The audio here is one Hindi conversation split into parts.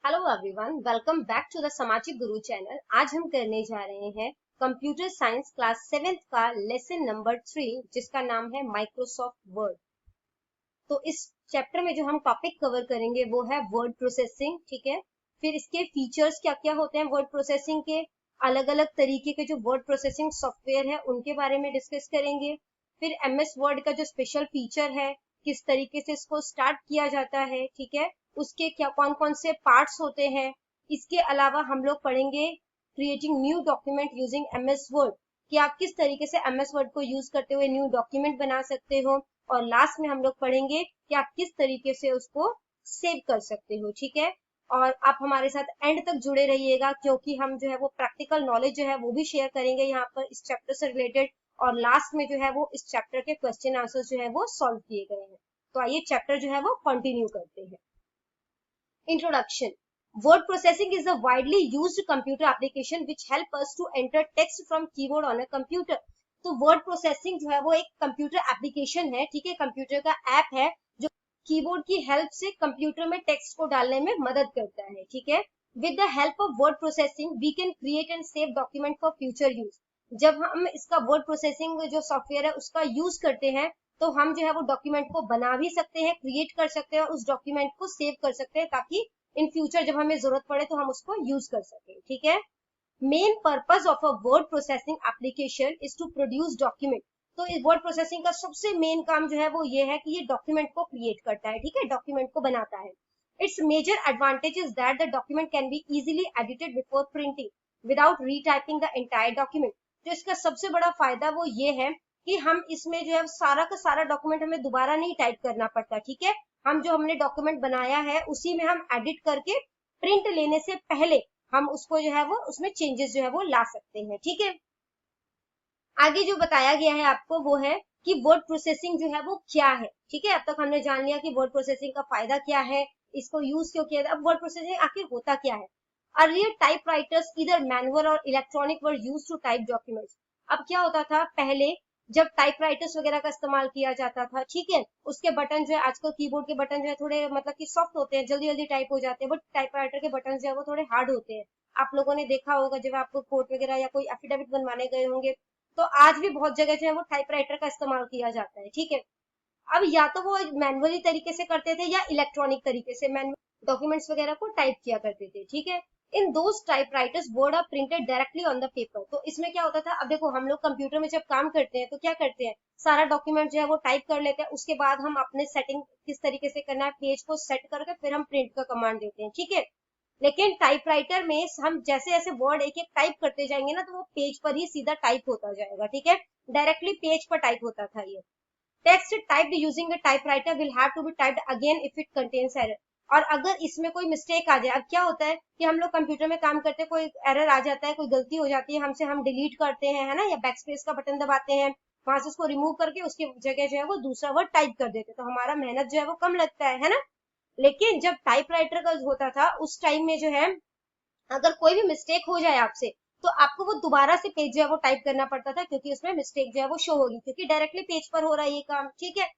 Hello everyone, welcome back to the Samajik Guru channel. आज हम करने जा रहे हैं कंप्यूटर साइंस क्लास 7th का लेसन नंबर 3, जिसका नाम है माइक्रोसॉफ्ट वर्ड। तो इस चैप्टर में जो हम टॉपिक कवर करेंगे वो है वर्ड प्रोसेसिंग, ठीक है। फिर इसके फीचर्स क्या क्या होते हैं वर्ड प्रोसेसिंग के, अलग अलग तरीके के जो वर्ड प्रोसेसिंग सॉफ्टवेयर है उनके बारे में डिस्कस करेंगे। फिर एमएस वर्ड का जो स्पेशल फीचर है, किस तरीके से इसको स्टार्ट किया जाता है, ठीक है, उसके क्या कौन कौन से पार्ट्स होते हैं। इसके अलावा हम लोग पढ़ेंगे creating new document using MS word, कि आप किस तरीके से एमएस वर्ड को यूज करते हुए न्यू डॉक्यूमेंट बना सकते हो। और लास्ट में हम लोग पढ़ेंगे कि आप किस तरीके से उसको सेव कर सकते हो, ठीक है। और आप हमारे साथ एंड तक जुड़े रहिएगा, क्योंकि हम जो है वो प्रैक्टिकल नॉलेज जो है वो भी शेयर करेंगे यहाँ पर इस चैप्टर से रिलेटेड। और लास्ट में जो है वो इस चैप्टर के क्वेश्चन आंसर जो है वो सॉल्व किए गए हैं। तो आइए चैप्टर जो है वो कंटिन्यू करते हैं। Introduction. Word processing is a widely used computer application which help us to enter text from keyboard on a computer. तो word processing जो है वो एक कंप्यूटर एप्लीकेशन है, ठीक है, कंप्यूटर का ऐप है जो कीबोर्ड की हेल्प से कंप्यूटर में टेक्स्ट को डालने में मदद करता है, ठीक है। With the help of word processing we can create and save document for future use. जब हम इसका वर्ड प्रोसेसिंग जो सॉफ्टवेयर है उसका यूज करते हैं तो हम जो है वो डॉक्यूमेंट को बना भी सकते हैं, क्रिएट कर सकते हैं और उस डॉक्यूमेंट को सेव कर सकते हैं, ताकि इन फ्यूचर जब हमें जरूरत पड़े तो हम उसको यूज कर सकें, ठीक है। Main purpose of a word processing application is to produce document. तो इस वर्ड प्रोसेसिंग का सबसे मेन काम जो है वो ये है कि ये डॉक्यूमेंट को क्रिएट करता है, ठीक है, डॉक्यूमेंट को बनाता है। Its major advantage is that the document can be easily edited before printing without retyping the entire document. तो इसका सबसे बड़ा फायदा वो ये है कि हम इसमें जो है सारा का सारा डॉक्यूमेंट हमें दोबारा नहीं टाइप करना पड़ता, ठीक है। हम जो हमने डॉक्यूमेंट बनाया है उसी में हम एडिट करके प्रिंट लेने से पहले हम उसको जो है वो उसमें चेंजेस जो है वो ला सकते हैं, ठीक है। आगे जो बताया गया है आपको वो है कि वर्ड प्रोसेसिंग जो है वो क्या है, ठीक है। अब तक हमने जान लिया कि वर्ड प्रोसेसिंग का फायदा क्या है, इसको यूज क्यों किया। अब वर्ड प्रोसेसिंग आखिर होता क्या है। अर्लियर टाइपराइटर्स इधर मैनुअल और electronic were used to type documents. अब क्या होता था पहले, जब टाइपराइटर्स वगैरह का इस्तेमाल किया जाता था, ठीक है, उसके बटन जो है, आजकल कीबोर्ड के बटन जो है थोड़े मतलब कि सॉफ्ट होते हैं, जल्दी जल्दी टाइप हो जाते हैं, बट टाइपराइटर के बटन जो है वो थोड़े हार्ड होते हैं। आप लोगों ने देखा होगा जब आपको कोर्ट वगैरह या कोई एफिडेविट बनवाने गए होंगे, तो आज भी बहुत जगह जो है वो टाइपराइटर का इस्तेमाल किया जाता है, ठीक है। अब या तो वो मैनुअली तरीके से करते थे या इलेक्ट्रॉनिक तरीके से डॉक्यूमेंट्स वगैरह को टाइप किया करते थे, ठीक है। In those typewriters word are printed directly on the paper. तो इसमें क्या होता था, अब देखो हम लोग कंप्यूटर में जब काम करते हैं तो क्या करते हैं, सारा डॉक्यूमेंट जो है वो टाइप कर लेते हैं, उसके बाद हम अपने सेटिंग किस तरीके से करना है, पेज को सेट करके फिर हम प्रिंट का कमांड देते हैं, ठीक है। लेकिन टाइपराइटर में हम जैसे जैसे वर्ड एक एक टाइप करते जाएंगे ना, तो वो पेज पर ही सीधा टाइप होता जाएगा, ठीक है, डायरेक्टली पेज पर टाइप होता था ये। Text typed using a typewriter will have to be typed again if it contains error। और अगर इसमें कोई मिस्टेक आ जाए, अब क्या होता है कि हम लोग कंप्यूटर में काम करते हैं, कोई एरर आ जाता है, कोई गलती हो जाती है हमसे, हम डिलीट करते हैं, है ना, या बैकस्पेस का बटन दबाते हैं, वहां से उसको रिमूव करके उसकी जगह जो है वो दूसरा वर्ड टाइप कर देते हैं, तो हमारा मेहनत जो है वो कम लगता है ना। लेकिन जब टाइपराइटर का होता था उस टाइम में जो है, अगर कोई भी मिस्टेक हो जाए आपसे, तो आपको वो दोबारा से पेज जो है वो टाइप करना पड़ता था, क्योंकि उसमें मिस्टेक जो है वो शो होगी, क्योंकि डायरेक्टली पेज पर हो रहा है ये काम, ठीक है।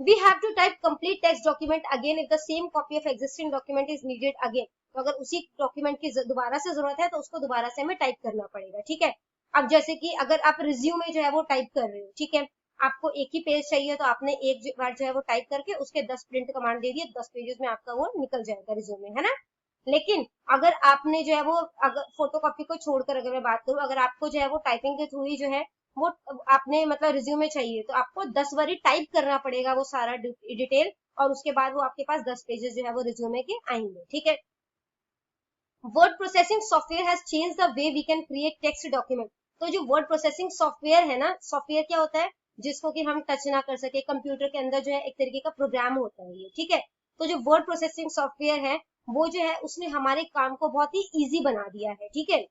We have to type complete text document again if the same copy of existing document is needed again। तो अगर उसी डॉक्यूमेंट की दोबारा से जरूरत है तो उसको दोबारा से हमें टाइप करना पड़ेगा, ठीक है। अब जैसे कि अगर आप रिज्यूमे जो है वो टाइप कर रहे हो, ठीक है, आपको एक ही पेज चाहिए, तो आपने एक बार जो है वो टाइप करके उसके 10 प्रिंट कमांड दे दिए, 10 पेजेस में आपका वो निकल जाएगा रिज्यूमे, है ना। लेकिन अगर आपने जो है वो, अगर फोटोकॉपी को छोड़कर अगर मैं बात करूं, अगर आपको जो है वो टाइपिंग के थ्रू ही जो है वो आपने मतलब रिज्यूमे चाहिए, तो आपको 10 बारी टाइप करना पड़ेगा वो सारा डिटेल, और उसके बाद वो आपके पास 10 पेजेस जो है वो रिज्यूमे के आएंगे, ठीक है। Word processing software has changed the way we can create text document. तो जो वर्ड प्रोसेसिंग सॉफ्टवेयर है ना, सॉफ्टवेयर क्या होता है, जिसको कि हम टच ना कर सके, कंप्यूटर के अंदर जो है एक तरीके का प्रोग्राम होता है ये, ठीक है। तो जो वर्ड प्रोसेसिंग सॉफ्टवेयर है वो जो है उसने हमारे काम को बहुत ही इजी बना दिया है, ठीक है,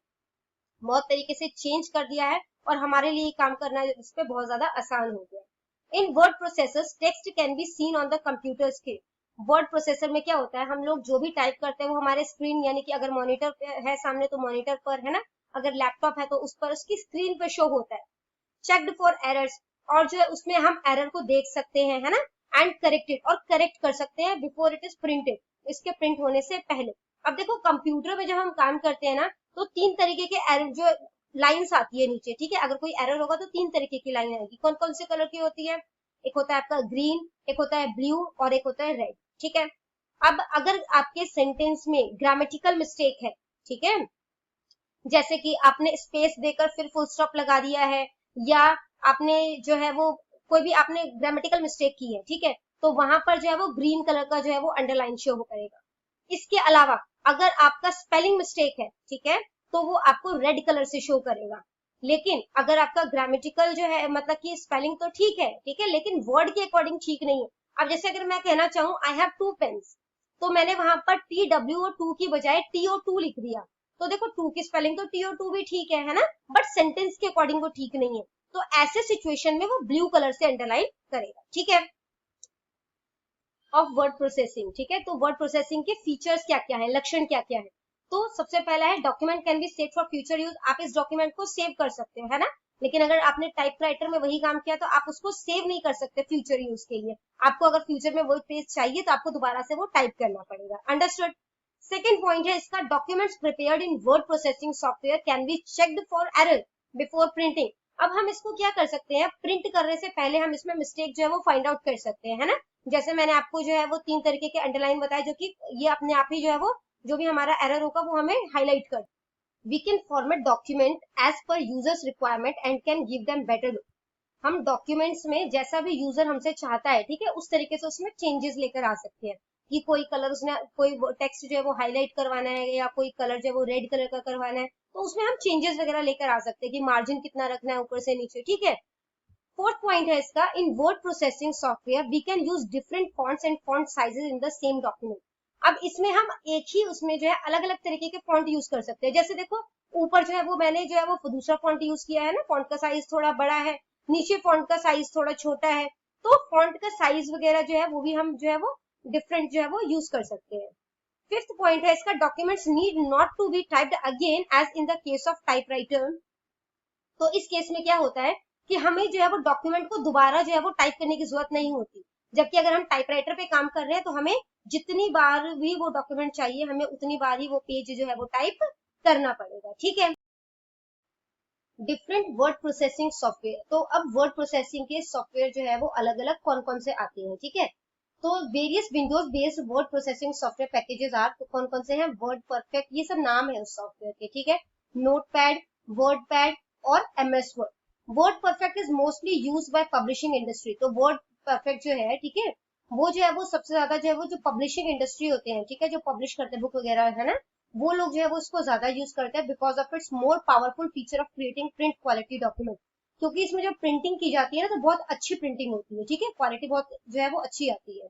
बहुत तरीके से चेंज कर दिया है, और हमारे लिए काम करना इस पे बहुत ज्यादा आसान हो गया। In word processors text can be seen on the computer screen. Word processor में क्या होता है, हम लोग जो भी टाइप करते हैं वो हमारे स्क्रीन, यानी कि अगर मॉनिटर है सामने तो मॉनिटर पर, है ना, अगर लैपटॉप है तो उस पर उसकी स्क्रीन पर शो होता है। चेक्ड फॉर एरर्स, और जो है उसमें हम एरर को देख सकते हैं, है ना, एंड करेक्टेड, और करेक्ट कर सकते हैं बिफोर इट इज प्रिंटेड, इसके प्रिंट होने से पहले। अब देखो कंप्यूटर में जब हम काम करते हैं ना, तो 3 तरीके के एरर जो लाइंस आती है नीचे, ठीक है, अगर कोई एरर होगा तो 3 तरीके की लाइन आएगी। कौन कौन से कलर की होती है? एक होता है आपका ग्रीन, एक होता है ब्लू और एक होता है रेड, ठीक है। अब अगर आपके सेंटेंस में ग्रामेटिकल मिस्टेक है, ठीक है, जैसे कि आपने स्पेस देकर फिर फुल स्टॉप लगा दिया है, या आपने जो है वो कोई भी आपने ग्रामेटिकल मिस्टेक की है, ठीक है, तो वहां पर जो है वो ग्रीन कलर का जो है वो अंडरलाइन शो करेगा। इसके अलावा अगर आपका स्पेलिंग मिस्टेक है, ठीक है, तो वो आपको रेड कलर से शो करेगा। लेकिन अगर आपका ग्रामेटिकल जो है मतलब कि स्पेलिंग तो ठीक है, लेकिन वर्ड के अकॉर्डिंग ठीक नहीं है। अब जैसे अगर मैं कहना चाहूँ आई हैव 2 पेन्स, तो मैंने वहां पर टी डब्ल्यू और टू की बजाय टी ओ टू लिख दिया, तो देखो टू की स्पेलिंग तो टी ओ टू भी ठीक है ना, बट सेंटेंस के अकॉर्डिंग वो ठीक नहीं है। तो ऐसे सिचुएशन में वो ब्लू कलर से अंडरलाइन करेगा, ठीक है। ऑफ वर्ड प्रोसेसिंग, ठीक है, तो वर्ड प्रोसेसिंग के फीचर्स क्या क्या है, लक्षण क्या क्या है? तो सबसे पहला है document can B save for future use. आप इस डॉक्यूमेंट को सेव कर सकते हो, है ना, लेकिन अगर आपने टाइपराइटर में वही काम किया तो आप उसको सेव नहीं कर सकते फ्यूचर यूज के लिए। आपको अगर फ्यूचर में वही पेज चाहिए तो आपको दोबारा से वो टाइप करना पड़ेगा। अंडरस्टूड। सेकेंड पॉइंट है इसका, documents prepared in word processing software can be checked for error before printing. अब हम इसको क्या कर सकते हैं, प्रिंट करने से पहले हम इसमें मिस्टेक जो है वो फाइंड आउट कर सकते हैं, है ना। जैसे मैंने आपको जो है वो 3 तरीके के अंडरलाइन बताए, जो कि ये अपने आप ही जो है वो जो भी हमारा एरर होगा वो हमें हाईलाइट कर। We can format document as per users requirement and can give them better look. हम डॉक्यूमेंट्स में जैसा भी यूजर हमसे चाहता है, ठीक है, उस तरीके से उसमें चेंजेस लेकर आ सकते हैं, कि कोई कलर उसने कोई टेक्स्ट जो है वो हाईलाइट करवाना है या कोई कलर जो है वो रेड कलर का करवाना है, तो उसमें हम चेंजेस वगैरह लेकर आ सकते हैं कि मार्जिन कितना रखना है ऊपर से नीचे, ठीक है। फोर्थ पॉइंट है इसका, in word processing software we can use different fonts and font sizes in the same document. अब इसमें हम एक ही उसमें जो है अलग अलग तरीके के फॉन्ट यूज कर सकते हैं। जैसे देखो ऊपर जो है वो मैंने जो है वो दूसरा फॉन्ट यूज किया है ना, फॉन्ट का साइज थोड़ा बड़ा है, नीचे फॉन्ट का साइज थोड़ा छोटा है, तो फॉन्ट का साइज वगैरह जो है वो भी हम जो है वो डिफरेंट जो है वो यूज कर सकते हैं। फिफ्थ पॉइंट है इसका, documents need not to be typed again as in the case of typewriter. तो इस केस में क्या होता है कि हमें जो है वो डॉक्यूमेंट को दोबारा जो है वो टाइप करने की जरूरत नहीं होती, जबकि अगर हम टाइपराइटर पे काम कर रहे हैं तो हमें जितनी बार भी वो डॉक्यूमेंट चाहिए हमें उतनी बार ही वो पेज जो है वो टाइप करना पड़ेगा, ठीक है। डिफरेंट वर्ड प्रोसेसिंग सॉफ्टवेयर, तो अब वर्ड प्रोसेसिंग के सॉफ्टवेयर जो है वो अलग अलग कौन कौन से आते हैं, ठीक है। तो various Windows based word processing software packages are, तो कौन कौन से हैं, वर्ड परफेक्ट, ये सब नाम है उस सॉफ्टवेयर के, ठीक है, नोटपैड, वर्डपैड और MS word. Word perfect is mostly use by publishing industry, तो वर्ड परफेक्ट जो है, ठीक है, वो जो है वो सबसे ज्यादा जो है वो जो पब्लिशिंग इंडस्ट्री होते हैं, ठीक है, जो पब्लिश करते हैं बुक वगैरह, है ना, वो लोग जो है वो इसको ज्यादा यूज करते हैं because of it's more powerful feature of creating print quality document. क्योंकि इसमें जो प्रिंटिंग की जाती है ना, तो बहुत अच्छी प्रिंटिंग होती है, ठीक है, क्वालिटी बहुत जो है वो अच्छी आती है।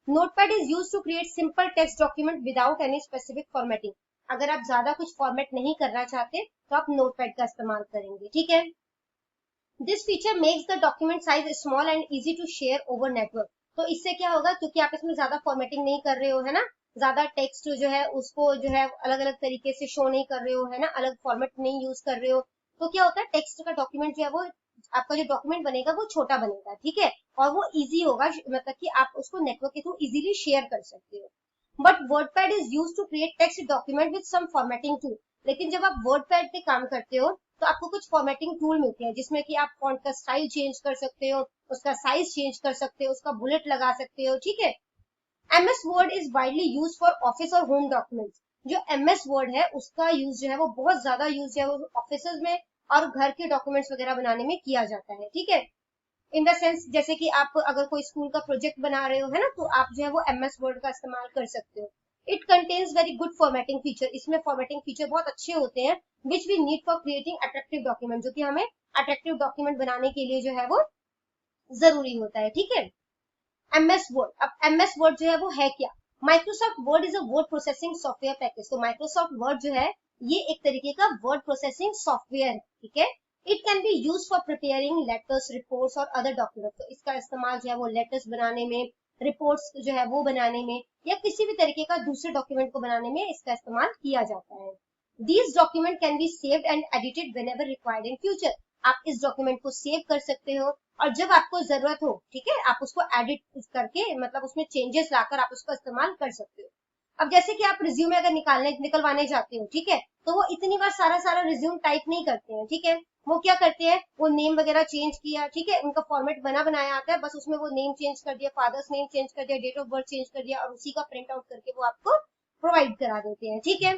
Notepad is use to create simple text document without any specific formatting. अगर आप ज्यादा कुछ फॉर्मेट नहीं करना चाहते तो आप नोटपैड का इस्तेमाल करेंगे, ठीक है। This feature makes the document size small and easy to share over network. तो इससे क्या होगा, क्योंकि आप इसमें ज्यादा फॉर्मेटिंग नहीं कर रहे हो, है ना, ज्यादा टेक्स्ट जो है उसको जो है अलग अलग तरीके से शो नहीं कर रहे हो, है ना, अलग फॉर्मेट नहीं यूज कर रहे हो, तो क्या होता है टेक्स्ट का डॉक्यूमेंट जो है वो आपका जो डॉक्यूमेंट बनेगा वो छोटा बनेगा, ठीक है, और वो इजी होगा, मतलब कि आप उसको नेटवर्क के थ्रू इजीली शेयर कर सकते हो। But WordPad is use to create text document with some formatting tool. लेकिन जब आप वर्डपैड पे काम करते हो तो आपको कुछ फॉर्मेटिंग टूल मिलते हैं, जिसमें कि आप फॉन्ट का स्टाइल चेंज कर सकते हो, उसका साइज चेंज कर सकते हो, उसका बुलेट लगा सकते हो, ठीक है। MS word is widely use for office और होम डॉक्यूमेंट्स। जो एमएस वर्ड है उसका यूज जो है वो बहुत ज्यादा यूज है वो ऑफिस में और घर के डॉक्यूमेंट्स वगैरह बनाने में किया जाता है, ठीक है। इन द सेंस जैसे कि आप अगर कोई स्कूल का प्रोजेक्ट बना रहे हो, है ना, तो आप जो है वो एमएस वर्ड का इस्तेमाल कर सकते हो। It contains very good formatting feature, इसमें फॉर्मेटिंग फीचर बहुत अच्छे होते हैं which we need for creating attractive document, जो कि हमें अट्रैक्टिव डॉक्यूमेंट बनाने के लिए जो है वो जरूरी होता है, ठीक है। एमएस वर्ड, अब एमएस वर्ड जो है वो है क्या, Microsoft word is a word processing software package. तो माइक्रोसॉफ्ट वर्ड जो है ये एक तरीके का वर्ड प्रोसेसिंग सॉफ्टवेयर है, ठीक है। It can be use for preparing letters, reports और अदर डॉक्यूमेंट। तो इसका इस्तेमाल जो है वो लेटर्स बनाने में, रिपोर्ट्स जो है वो बनाने में, या किसी भी तरीके का दूसरे डॉक्यूमेंट को बनाने में इसका इस्तेमाल किया जाता है। These document can be saved and edited whenever required in future. आप इस डॉक्यूमेंट को सेव कर सकते हो और जब आपको जरूरत हो, ठीक है, आप उसको एडिट करके मतलब उसमें चेंजेस लाकर आप उसका इस्तेमाल कर सकते हो। अब जैसे कि आप रिज्यूमे अगर निकलवाने जाते हो, ठीक है, तो वो इतनी बार सारा रिज्यूम टाइप नहीं करते हैं, ठीक है, वो क्या करते हैं, वो नेम वगैरह चेंज किया, ठीक है, उनका फॉर्मेट बना बनाया आता है, बस उसमें वो नेम चेंज कर दिया, फादर्स नेम चेंज कर दिया, डेट ऑफ बर्थ चेंज कर दिया और उसी का प्रिंट आउट करके वो आपको प्रोवाइड करा देते हैं, ठीक है।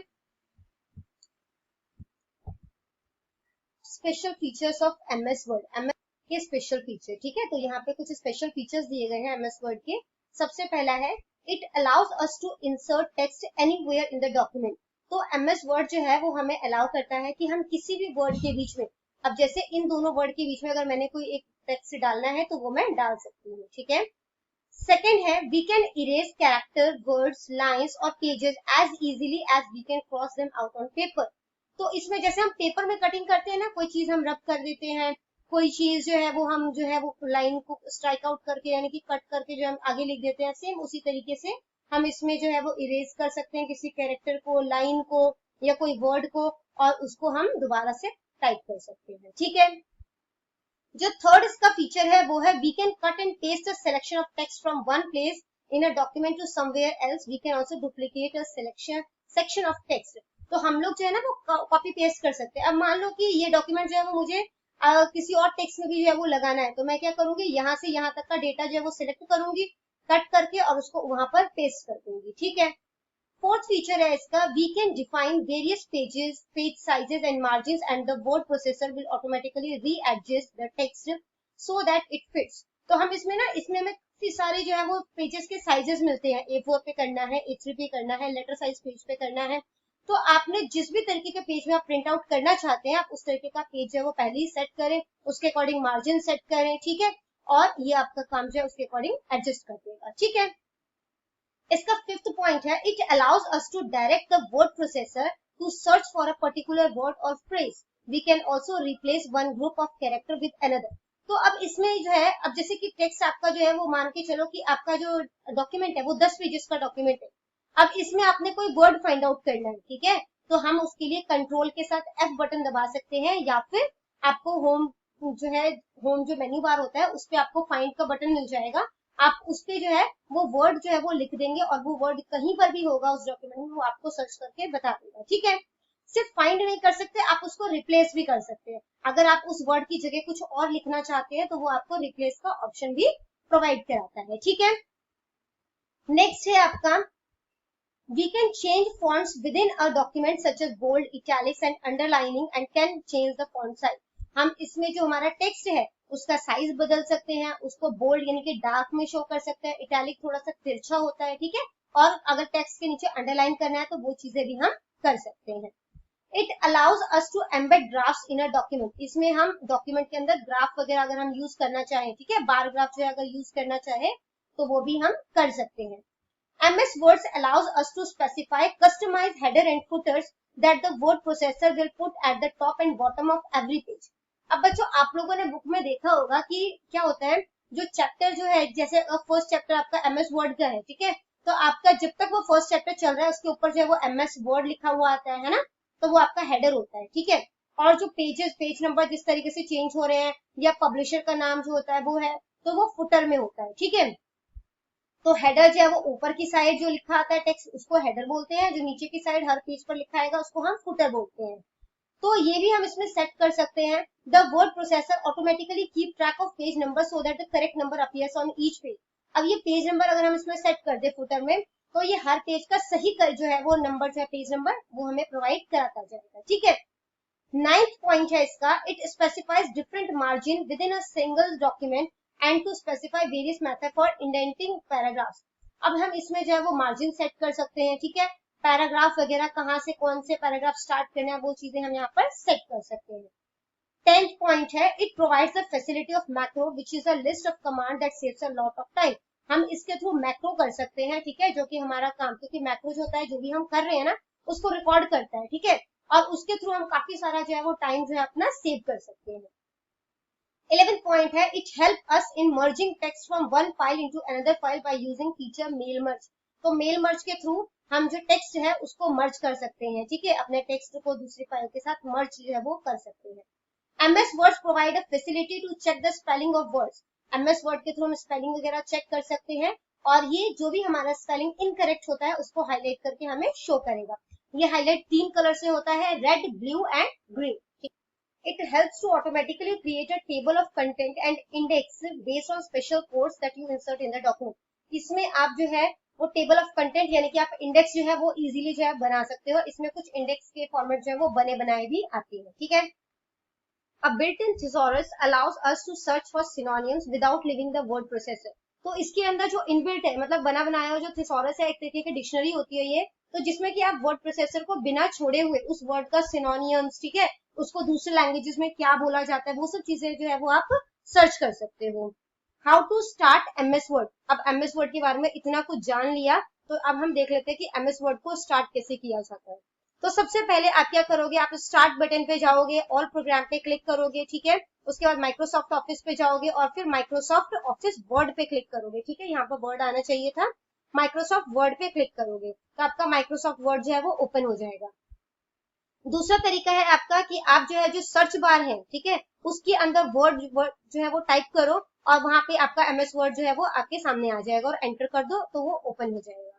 Special features of MS word, MS के स्पेशल फीचर, ठीक है, तो यहाँ पे कुछ स्पेशल फीचर्स दिए गए हैं एमएस वर्ड के। सबसे पहला है it allows us to insert text anywhere in the document. तो एमएस वर्ड जो है वो हमें अलाउ करता है कि हम किसी भी वर्ड के बीच में, अब जैसे इन दोनों वर्ड के बीच में अगर मैंने कोई एक टेक्स्ट डालना है तो वो मैं डाल सकती हूँ, ठीक है। सेकेंड है we can erase character, words, lines और pages as easily as we can cross them out on paper. तो इसमें जैसे हम पेपर में कटिंग करते हैं ना, कोई चीज हम रब कर देते हैं, कोई चीज जो है वो हम जो है वो लाइन को स्ट्राइक आउट करके यानी कि कट करके जो हम आगे लिख देते हैं, सेम उसी तरीके से हम इसमें जो है वो इरेज कर सकते हैं किसी कैरेक्टर को, लाइन को या कोई वर्ड को, और उसको हम दोबारा से टाइप कर सकते हैं, ठीक है। जो थर्ड इसका फीचर है वो है we can cut and paste a selection of text from one place in a document to somewhere else. We can also duplicate a selection section of text. तो हम लोग जो है ना वो कॉपी पेस्ट कर सकते हैं। अब मान लो कि ये डॉक्यूमेंट जो है वो मुझे किसी और टेक्स्ट में भी जो है वो लगाना है, तो मैं क्या करूंगी, यहाँ से यहाँ तक का डेटा जो है वो सिलेक्ट करूंगी, कट करके और उसको वहां पर पेस्ट कर दूंगी, ठीक है। फोर्थ फीचर है इसका we can define various pages, page sizes and margin and the word processor will automatically readjust the text so that it fits. तो हम इसमें ना, इसमें हमें काफी सारे जो है वो पेजेस के साइजेस मिलते हैं, A4 पे करना है, A3 पे करना है, लेटर साइज पेज पे करना है। तो आपने जिस भी तरीके के पेज में आप प्रिंट आउट करना चाहते हैं, आप उस तरीके का पेज जो है वो पहले ही सेट करें, उसके अकॉर्डिंग मार्जिन सेट करें, ठीक है, और ये आपका काम जो है उसके अकॉर्डिंग एडजस्ट कर देगा, ठीक है। इसका फिफ्थ पॉइंट है it allows us to direct the word processor to search for a particular word और phrase. We can also replace one group of character with another. तो अब इसमें जो है, अब जैसे कि टेक्स्ट आपका जो है वो मान के चलो कि आपका जो डॉक्यूमेंट है वो 10 पेजेस का डॉक्यूमेंट है। अब इसमें आपने कोई वर्ड फाइंड आउट करना है, ठीक है, तो हम उसके लिए कंट्रोल के साथ F बटन दबा सकते हैं, या फिर आपको होम जो है, होम जो मेन्यू बार होता है उस पे आपको फाइंड का बटन मिल जाएगा। आप उस पे जो है वो वर्ड जो है वो लिख देंगे और वो वर्ड कहीं पर भी होगा उस डॉक्यूमेंट में, वो आपको सर्च करके बता देगा, ठीक है। सिर्फ फाइंड नहीं कर सकते, आप उसको रिप्लेस भी कर सकते हैं। अगर आप उस वर्ड की जगह कुछ और लिखना चाहते हैं तो वो आपको रिप्लेस का ऑप्शन भी प्रोवाइड कराता है, ठीक है। नेक्स्ट है आपका we can change fonts within a document such as bold, italics and underlining and can change the font size. हम इसमें जो हमारा टेक्स्ट है उसका साइज बदल सकते हैं, उसको बोल्ड यानी कि डार्क में शो कर सकते हैं, इटैलिक थोड़ा सा तिरछा होता है, ठीक है, और अगर टेक्स्ट के नीचे अंडरलाइन करना है तो वो चीजें भी हम कर सकते हैं। It allows us to embed draft in a document. इसमें हम डॉक्यूमेंट के अंदर ग्राफ वगैरह अगर हम यूज करना चाहें, ठीक है, बार ग्राफ जो है अगर यूज करना चाहे तो वो भी हम कर सकते हैं। MS Words allows us to specify customized header and footers that the word processor will put at the top and bottom of every page. अब बच्चों आप लोगों ने बुक में देखा होगा कि क्या होता है, जो चैप्टर जो है, जैसे फर्स्ट चैप्टर आपका MS Word का है, ठीक है, तो आपका जब तक वो फर्स्ट चैप्टर चल रहा है उसके ऊपर जो है वो MS Word लिखा हुआ आता है ना, तो वो आपका हेडर होता है, ठीक है। और जो पेजेस, पेज नंबर जिस तरीके से चेंज हो रहे हैं या पब्लिशर का नाम जो होता है वो है, तो वो फुटर में होता है, ठीक है। तो हेडर जो है वो ऊपर की साइड जो लिखा आता है टेक्स्ट उसको हेडर बोलते हैं, जो नीचे की साइड हर पेज पर लिखा आएगा उसको हम फुटर बोलते हैं। तो ये भी हम इसमें सेट कर सकते हैं। The word processor automatically keep track of page number so that the correct number appears on each page. अब ये पेज नंबर अगर हम इसमें सेट कर दे फुटर में, तो ये हर पेज का सही कर जो है वो नंबर जो है पेज नंबर वो हमें प्रोवाइड कराता जाएगा, ठीक है। नाइन्थ पॉइंट है इसका it specifies different margin within a single document and to specify various method for indenting paragraphs. अब हम इसमें जो है वो मार्जिन सेट कर सकते हैं, ठीक है, पैराग्राफ वगैरह कहाँ से कौन से पैराग्राफ स्टार्ट करना है वो चीजें हम यहाँ पर सेट कर सकते हैं। 10th पॉइंट है it provides the facility of macro which is a list of command that saves a lot of time. हम इसके थ्रू मैक्रो कर सकते हैं, ठीक है, जो कि हमारा काम, क्योंकि मैक्रो जो होता है जो भी हम कर रहे हैं ना उसको रिकॉर्ड करता है, ठीक है, और उसके थ्रू हम काफी सारा जो है वो टाइम जो है अपना सेव कर सकते हैं। 11th पॉइंट है it help us in merging text from one file into another file by using feature mail merge. तो मेल मर्ज के थ्रू हम जो टेक्स्ट है उसको मर्ज कर सकते हैं, ठीक है, अपने टेक्स्ट को दूसरी फाइल के साथ मर्ज जो है वो कर सकते हैं। MS Words provide a facility to check the spelling of words. MS Word के थ्रू हम स्पेलिंग वगैरह चेक कर सकते हैं और ये जो भी हमारा स्पेलिंग इनकरेक्ट होता है उसको हाईलाइट करके हमें शो करेगा। ये हाईलाइट 3 कलर से होता है, red, blue and green. It helps to automatically create a table of content and index based on special codes that you insert in the document. इसमें आप जो है वो टेबल ऑफ कंटेंट यानी कि आप इंडेक्स जो है वो इजीली जो है बना सकते हो। इसमें कुछ इंडेक्स के फॉर्मेट जो है वो बने बनाए भी आते हैं, ठीक है। A built-in thesaurus allows us to search for synonyms without leaving the word processor. तो इसके अंदर जो इनबिल्ट है, मतलब बना बनाया हुआ जो थिसॉरस है, एक तरीके की डिक्शनरी होती है ये, तो जिसमें कि आप वर्ड प्रोसेसर को बिना छोड़े हुए उस वर्ड का सिनोनियम्स, ठीक है, उसको दूसरे लैंग्वेजेस में क्या बोला जाता है, वो सब चीजें जो है वो आप सर्च कर सकते हो। How to start MS Word. अब एमएस वर्ड के बारे में इतना कुछ जान लिया, तो अब हम देख लेते हैं कि एमएस वर्ड को स्टार्ट कैसे किया जाता है। तो सबसे पहले आप क्या करोगे, आप स्टार्ट बटन पे जाओगे, ऑल प्रोग्राम पे क्लिक करोगे, ठीक है। उसके बाद माइक्रोसॉफ्ट ऑफिस पे जाओगे और फिर माइक्रोसॉफ्ट ऑफिस वर्ड पे क्लिक करोगे, ठीक है। यहाँ पर वर्ड आना चाहिए था, माइक्रोसॉफ्ट वर्ड पे क्लिक करोगे तो आपका माइक्रोसॉफ्ट वर्ड जो है वो ओपन हो जाएगा। दूसरा तरीका है आपका कि आप जो है जो सर्च बार है, ठीक है, उसके अंदर वर्ड जो है वो टाइप करो और वहां पे आपका एमएस वर्ड जो है वो आपके सामने आ जाएगा और एंटर कर दो तो वो ओपन हो जाएगा।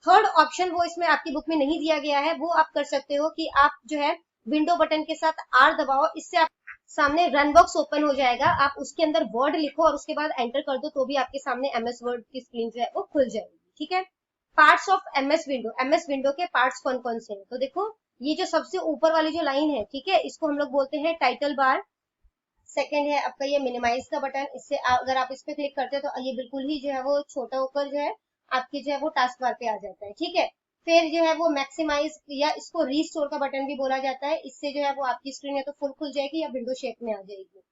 थर्ड ऑप्शन वो इसमें आपकी बुक में नहीं दिया गया है, वो आप कर सकते हो कि आप जो है विंडो बटन के साथ आर दबाओ, इससे आप सामने रन बॉक्स ओपन हो जाएगा, आप उसके अंदर वर्ड लिखो और उसके बाद एंटर कर दो तो भी आपके सामने एमएस वर्ड की स्क्रीन जो है वो खुल जाएगी, ठीक है। पार्ट्स ऑफ एमएस विंडो के पार्ट्स कौन कौन से हैं, तो देखो ये जो सबसे ऊपर वाली जो लाइन है, ठीक है, इसको हम लोग बोलते हैं टाइटल बार। सेकंड है आपका ये मिनिमाइज का बटन, इससे अगर आप इस पे क्लिक करते हैं तो ये बिल्कुल ही जो है वो छोटा होकर जो है आपके जो है वो टास्क बार पे आ जाता है, ठीक है। फिर जो है वो मैक्सिमाइज या इसको रीस्टोर का बटन भी बोला जाता है, इससे जो है वो आपकी स्क्रीन या तो फुल खुल जाएगी या विंडो शेप में आ जाएगी।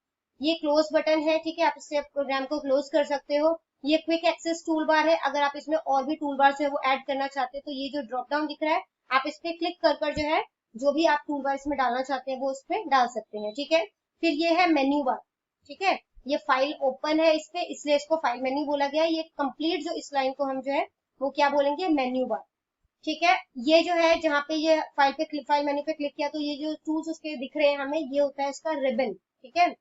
ये क्लोज बटन है, ठीक है, आप इससे प्रोग्राम को क्लोज कर सकते हो। ये क्विक एक्सेस टूल बार है, अगर आप इसमें और भी टूल बार जो है वो ऐड करना चाहते हैं तो ये जो ड्रॉप डाउन दिख रहा है आप इस पे क्लिक कर कर जो है जो भी आप टूल बार इसमें डालना चाहते हैं वो उस पे डाल सकते हैं, ठीक है। फिर ये है मेन्यू बार, ठीक है, ये फाइल ओपन है इस पे इसलिए इसको फाइल मेन्यू बोला गया है। ये कंप्लीट जो इस लाइन को हम जो है वो क्या बोलेंगे, मेन्यू बार, ठीक है। ये जो है जहाँ पे ये फाइल मेन्यू पे क्लिक किया तो ये जो टूल्स उसके दिख रहे हैं हमें, ये होता है इसका रिबन, ठीक है।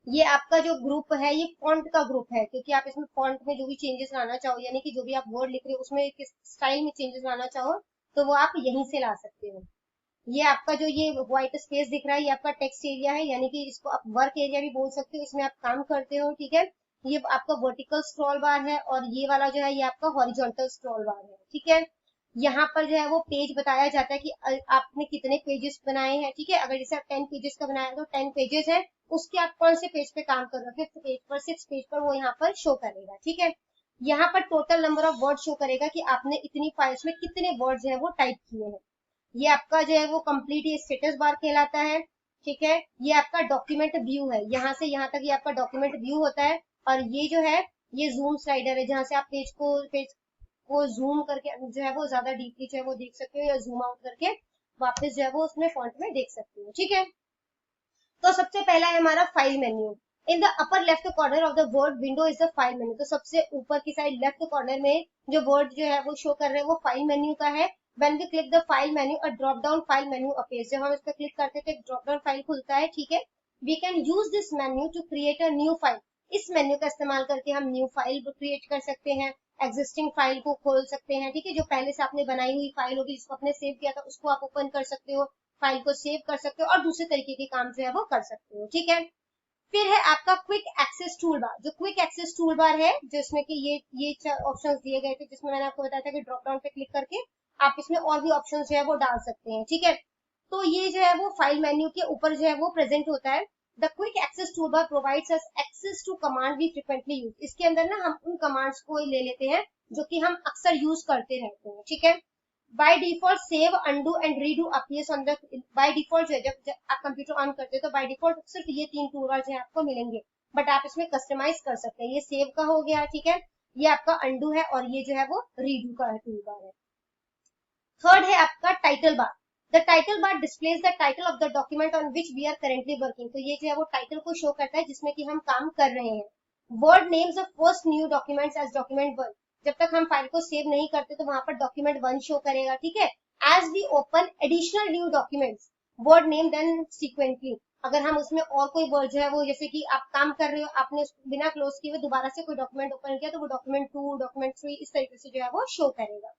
ये आपका जो ग्रुप है ये फॉन्ट का ग्रुप है, क्योंकि आप इसमें फॉन्ट में जो भी चेंजेस लाना चाहो यानी कि जो भी आप वर्ड लिख रहे हो उसमें किस स्टाइल में चेंजेस लाना चाहो तो वो आप यहीं से ला सकते हो। ये आपका जो ये व्हाइट स्पेस दिख रहा है ये आपका टेक्स्ट एरिया है, यानी कि इसको आप वर्क एरिया भी बोल सकते हो, इसमें आप काम करते हो, ठीक है। ये आपका वर्टिकल स्क्रॉल बार है और ये वाला जो है ये आपका हॉरिजॉन्टल स्क्रॉल बार है, ठीक है। यहाँ पर जो है वो पेज बताया जाता है कि आपने कितने पेजेस बनाए हैं, ठीक है। अगर जैसे आप 10 पेजेस का बनाया तो 10 पेजेस है, उसके आप कौन से पेज पे काम कर रहे हो, 5th पेज पर 6th पेज पर वो यहाँ पर शो करेगा, ठीक है। यहाँ पर total number of word show करेगा कि आपने इतनी फाइल्स में कितने वर्ड जो है वो टाइप किए हैं। ये आपका जो है वो कंप्लीट ये स्टेटस बार कहलाता है, ठीक है। ये आपका डॉक्यूमेंट व्यू है, यहाँ से यहाँ तक ये आपका डॉक्यूमेंट व्यू होता है। और ये जो है ये जूम स्लाइडर है, जहाँ से आप पेज को जूम करके जो है वो ज्यादा डीपली जो है वो देख सकते हो या जूम आउट करके वापस जो है वो उसमें फॉन्ट में देख सकते हो, ठीक है। तो सबसे पहला है हमारा file menu. In the upper left corner of the word window is the file menu. तो सबसे ऊपर की साइड लेफ्ट कॉर्नर में जो वर्ड जो है वो शो कर रहे हैं वो फाइल मेन्यू का है। When we click the file menu, a drop down file menu appears. जब हम इस पर क्लिक करते हैं तो एक ड्रॉप डाउन फाइल खुलता है, ठीक है। We can use this menu to create a new file. इस मेन्यू का इस्तेमाल करके हम न्यू फाइल क्रिएट कर सकते हैं, एग्जिस्टिंग फाइल को खोल सकते हैं, ठीक है। जो पहले से आपने बनाई हुई फाइल होगी जिसको आपने सेव किया था उसको आप ओपन कर सकते हो, फाइल को सेव कर सकते हो और दूसरे तरीके के काम जो है वो कर सकते हो, ठीक है। फिर है आपका क्विक एक्सेस टूल बार। जो क्विक एक्सेस टूल बार है जिसमें कि ये ऑप्शंस दिए गए थे, जिसमें मैंने आपको बताया था कि ड्रॉप डाउन पे क्लिक करके आप इसमें और भी ऑप्शन जो है वो डाल सकते हैं, ठीक है। तो ये जो है वो फाइल मेन्यू के ऊपर जो है वो प्रेजेंट होता है। The quick access tool bar provides us access to command we frequently use. इसके अंदर ना हम उन कमांड्स को ले लेते हैं जो कि हम अक्सर यूज करते रहते हैं, ठीक है। By default save, undo and redo appears on the by default जब आप कंप्यूटर ऑन करते हैं तो बाय डिफॉल्ट सिर्फ ये 3 टूल बार जो है आपको मिलेंगे, बट आप इसमें कस्टमाइज कर सकते हैं। ये सेव का हो गया, ठीक है, ये आपका अनडू है और ये जो है वो रीडू का टूल बार है। थर्ड है आपका title bar. The title bar displays the title of the document on which we are currently working. तो ये जो है वो टाइटल को शो करता है जिसमें कि हम काम कर रहे हैं। Word names of first new documents as document 1। जब तक हम फाइल को सेव नहीं करते तो वहां पर डॉक्यूमेंट 1 शो करेगा, ठीक है। As we open additional new documents Word name them sequentially. अगर हम उसमें और कोई वर्ड जो है वो, जैसे कि आप काम कर रहे हो, आपने बिना क्लोज किए हुए दोबारा से कोई डॉक्यूमेंट ओपन किया, तो वो डॉक्यूमेंट 2, डॉक्यूमेंट 3 इस तरीके से जो है वो शो करेगा।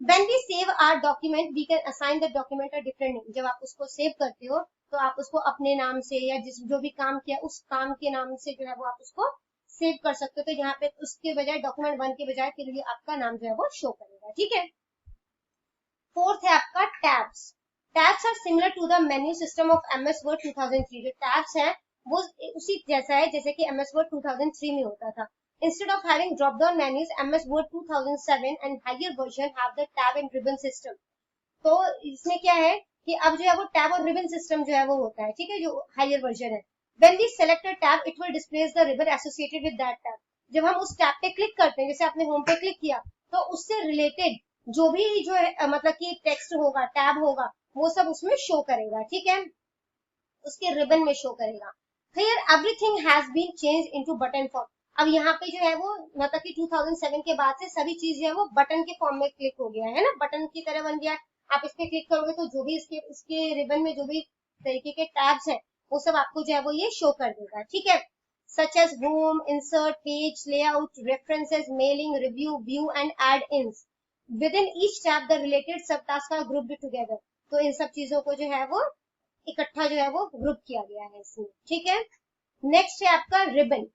When we save our document, we can assign the document a different name. जब आप उसको सेव करते हो तो आप उसको अपने नाम से या जिस जो भी काम किया उस काम के नाम से जो है वो आप उसको सेव कर सकते हो। तो यहाँ पे उसके बजाय डॉक्यूमेंट 1 के बजाय फिर ये आपका नाम जो है वो शो करेगा। ठीक है। फोर्थ है आपका tabs. Tabs are similar to the menu system of MS Word 2003। जो टैब्स है वो उसी जैसा है जैसे कि एमएस वर्ड 2003 में होता था। Instead of having drop-down menus, MS Word 2007 and higher version have the tab and ribbon system. तो इसमें क्या है कि अब जो है वो टैब और रिबन सिस्टम जो है वो होता है। ठीक है, जो हायर वर्जन है। When we select a tab, it will display the ribbon associated with that tab. जब हम उस टैब पे क्लिक करते हैं, जैसे आपने होम पे क्लिक किया, तो उससे रिलेटेड जो भी जो है मतलब कि टेक्स्ट होगा, टैब होगा, वो सब उसमें शो करेगा। ठीक है, उसके रिबन में शो करेगा। Here everything has been changed into button form. अब यहाँ पे जो है वो मतलब कि 2007 के बाद से सभी चीज जो है वो बटन के फॉर्म में क्लिक हो गया है ना, बटन की तरह बन गया। आप इस पे क्लिक करोगे तो जो भी इसके रिबन में जो भी तरीके के टैब्स हैं वो सब आपको जो है वो ये शो कर देगा। ठीक है, such as home, insert, page, layout, references, mailing, review, view and add ins. Within each tab the related subtasks are grouped together. तो इन सब चीजों को जो है वो इकट्ठा जो है वो ग्रुप किया गया है इसमें। ठीक है, नेक्स्ट है आपका ribbon.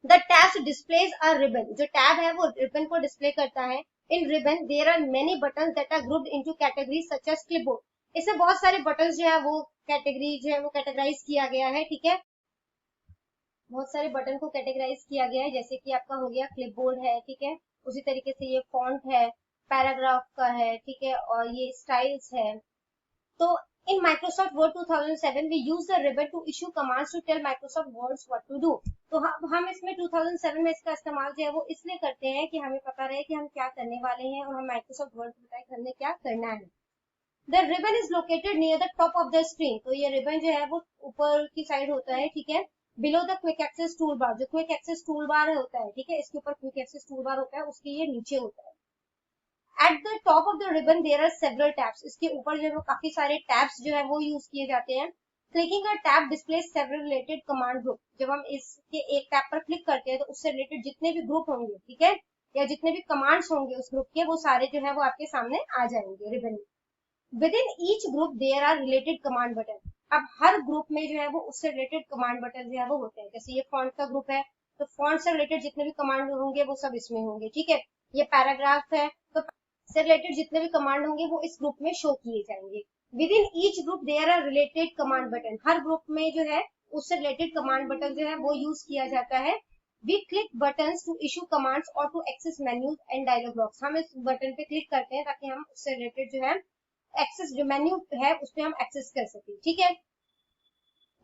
The tabs displays a ribbon. जो टैब है वो रिबन को डिस्प्ले करता है। In ribbon there are many buttons that are grouped into categories such as clipboard. इसमें बहुत सारे बटन्स जो है वो कैटेगरी जो है वो कैटेगराइज किया गया है। ठीक है, बहुत सारे बटन को कैटेगराइज किया गया है, जैसे कि आपका हो गया क्लिपबोर्ड है। ठीक है, उसी तरीके से ये फॉन्ट है, पैराग्राफ का है। ठीक है, और ये स्टाइल्स है। तो in Microsoft Word 2007 we use the ribbon to issue commands to tell Microsoft Word what to do. तो हम इसमें 2007 में इसका इस्तेमाल जो है वो इसलिए करते हैं कि हमें पता रहे कि हम क्या करने वाले हैं और हम Microsoft Word बताए कि हमने क्या करना है। The ribbon is located near the top of the screen. तो ये रिबन जो है वो ऊपर की साइड होता है। ठीक है, below the quick access toolbar. जो quick access toolbar होता है, ठीक है, इसके ऊपर quick access toolbar होता है, उसके ये नीचे होता है। At the top of the ribbon there are several tabs. इसके ऊपर जो है वो काफी सारे tabs जो है वो यूज किए जाते हैं। Clicking a tab displays several related command group. जब हम इसके एक टैब पर क्लिक करते हैं तो उससे रिलेटेड जितने भी ग्रुप होंगे, ठीक है, या जितने भी कमांड्स होंगे उस ग्रुप के, वो सारे जो है वो आपके सामने आ जाएंगे रिबन में। Within each group there are related command button. अब हर ग्रुप में जो है वो उससे रिलेटेड कमांड बटन जो है वो होते हैं। जैसे ये फॉन्ट का ग्रुप है तो फॉन्ट से रिलेटेड जितने भी कमांड होंगे वो सब इसमें होंगे। ठीक है, ये पैराग्राफ है तो से रिलेटेड जितने भी कमांड होंगे वो इस ग्रुप में शो किए जाएंगे। Within each group there are related command button. हर ग्रुप में जो है उससे रिलेटेड कमांड बटन जो है वो यूज किया जाता है। We click buttons to issue commands और to access menus and dialog box. हम इस बटन पे क्लिक करते हैं ताकि हम उससे रिलेटेड जो है एक्सेस जो मेन्यू है उस पर हम एक्सेस कर सकें। ठीक है,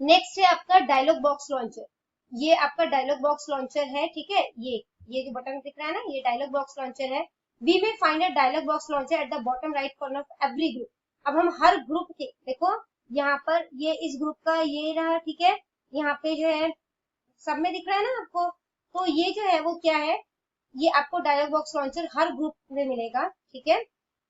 नेक्स्ट है आपका डायलॉग बॉक्स लॉन्चर। ये आपका डायलॉग बॉक्स लॉन्चर है। ठीक है, ये जो बटन दिख रहा है ना, ये डायलॉग बॉक्स लॉन्चर है। We may find a dialog box launcher at the bottom right corner of every group. अब हम हर ग्रुप के, देखो यहाँ पर ये इस ग्रुप का ये रहा। ठीक है, यहाँ पे जो है सब में दिख रहा है ना आपको, तो ये जो है वो क्या है, ये आपको डायलॉग बॉक्स लॉन्चर हर ग्रुप में मिलेगा। ठीक है,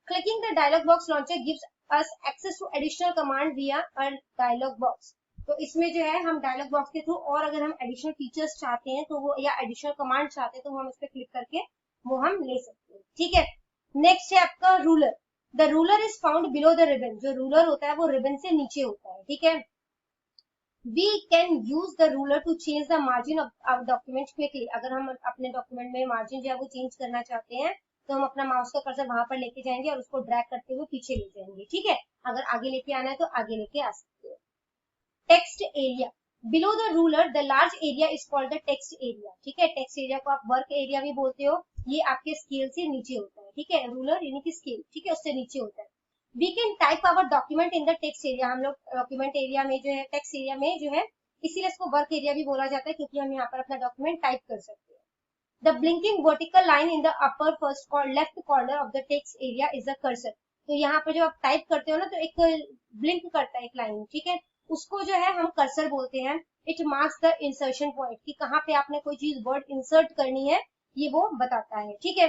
clicking the dialog box launcher gives us access to additional command via a dialogue box. तो इसमें जो है हम डायलॉग बॉक्स के थ्रू और अगर हम एडिशनल फीचर्स चाहते हैं तो वो, या एडिशनल कमांड चाहते हैं तो हम इस पर क्लिक करके वो हम ले सकते हैं। ठीक है, नेक्स्ट है आपका ruler. The ruler is found below the ribbon. जो रूलर होता है वो रिबन से नीचे होता है। ठीक है, we can use the ruler to change the margin of document quickly. अगर हम अपने डॉक्यूमेंट में मार्जिन जो है वो चेंज करना चाहते हैं तो हम अपना माउस का कर्सर वहां पर लेके जाएंगे और उसको ड्रैग करते हुए पीछे ले जाएंगे। ठीक है, अगर आगे लेके आना है तो आगे लेके आ सकते हैं। Text area below the ruler, the large area is called the text area. ठीक है, टेक्स्ट एरिया को आप वर्क एरिया भी बोलते हो। ये आपके स्केल से नीचे होता है। ठीक है, रूलर यानी कि स्केल, ठीक है, उससे नीचे होता है। We can type our document in the text area. हम लोग डॉक्यूमेंट एरिया में जो है, टेक्स्ट एरिया में जो है, इसीलिए इसको वर्क एरिया भी बोला जाता है क्योंकि हम यहाँ पर अपना डॉक्यूमेंट टाइप कर सकते हैं। The blinking vertical line in the upper first left corner of the text area is the cursor. तो यहाँ पर जब आप टाइप करते हो ना तो एक ब्लिंक करता है एक लाइन। ठीक है, उसको जो है हम कर्सर बोलते हैं। It marks the insertion point कि कहाँ पे आपने कोई चीज वर्ड इंसर्ट करनी है, ये वो बताता है। ठीक है,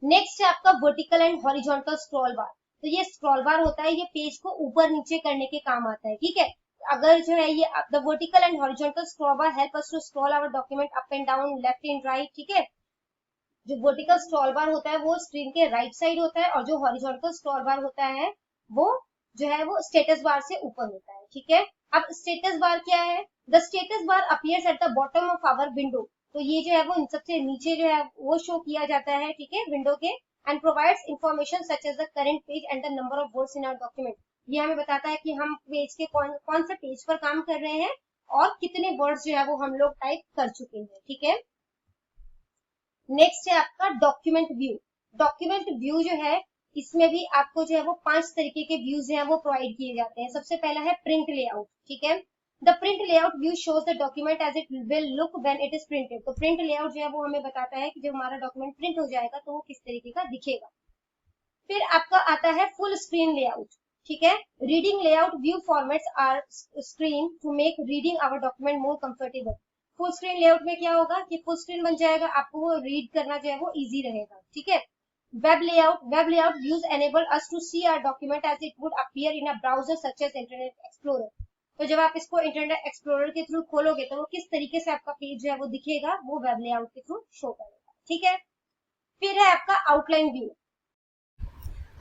नेक्स्ट है आपका वर्टिकल एंड हॉरिजॉन्टल स्क्रॉल बार। तो ये स्क्रॉल बार होता है, ये पेज को ऊपर नीचे करने के काम आता है, ठीक है। अगर जो है ये the vertical and horizontal scroll bar help us to scroll our document up and down, left and right, ठीक है। जो वर्टिकल स्क्रॉल बार होता है वो स्क्रीन के राइट साइड होता है, और जो हॉरिजॉन्टल स्क्रॉल बार होता है वो जो है वो स्टेटस बार से ऊपर होता है, ठीक है। अब स्टेटस बार क्या है? The status bar appears at the bottom of our window, तो ये जो है वो सबसे नीचे जो है वो शो किया जाता है, ठीक है, विंडो के, and provides information such as the current page and the number of words in our document. ये हमें बताता है कि हम पेज के कौन से पेज पर काम कर रहे हैं और कितने वर्ड्स जो है वो हम लोग टाइप कर चुके हैं, ठीक है। नेक्स्ट है आपका डॉक्यूमेंट व्यू। डॉक्यूमेंट व्यू जो है इसमें भी आपको जो है वो 5 तरीके के व्यूज हैं वो प्रोवाइड किए जाते हैं। सबसे पहला है प्रिंट लेआउट, ठीक है। The print layout view shows the document as it will look when it is printed. तो प्रिंट लेआउट जो है वो हमें बताता है कि जब हमारा डॉक्यूमेंट प्रिंट हो जाएगा तो वो किस तरीके का दिखेगा। फिर आपका आता है फुल स्क्रीन लेआउट, ठीक है। Reading layout view formats are screen to make reading our document more comfortable. Full screen layout में क्या होगा कि फुल स्क्रीन बन जाएगा, आपको वो रीड करना जो है वो इजी रहेगा, ठीक है। Web layout views enable us to see our document as it would appear in a browser such as Internet Explorer. तो जब आप इसको इंटरनेट एक्सप्लोरर के थ्रू खोलोगे तो वो किस तरीके से आपका पेज जो है वो दिखेगा, वो वेब लेआउट के थ्रू शो करेगा, ठीक है। फिर है आपका आउटलाइन व्यू।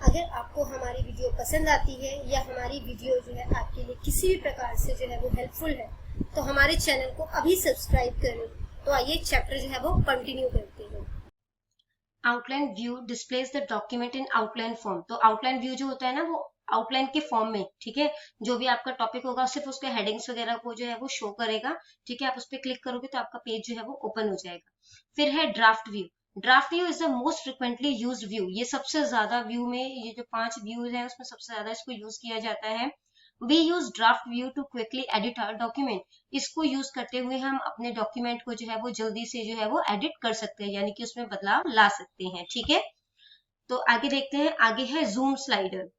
अगर आपको हमारी वीडियो पसंद आती है या हमारी वीडियो जो है आपके लिए किसी भी प्रकार से जो है वो हेल्पफुल है तो हमारे चैनल को अभी सब्सक्राइब करें। तो आइए चैप्टर जो है वो कंटिन्यू करते हैं। Outline view displays the document in outline form. तो आउटलाइन व्यू जो होता है ना वो आउटलाइन के फॉर्म में, ठीक है। जो भी आपका टॉपिक होगा सिर्फ उसके हेडिंग्स वगैरह को जो है वो शो करेगा, ठीक है। आप उस पर क्लिक करोगे तो आपका पेज जो है वो ओपन हो जाएगा। फिर है draft view. Draft view is the most frequently used view. ये सबसे ज्यादा व्यू में, ये जो 5 व्यूज हैं उसमें सबसे ज्यादा इसको यूज किया जाता है। We use draft view to quickly edit our document. इसको यूज करते हुए हम अपने डॉक्यूमेंट को जो है वो जल्दी से जो है वो एडिट कर सकते हैं, यानी कि उसमें बदलाव ला सकते हैं, ठीक है। तो आगे देखते हैं, आगे है zoom slider.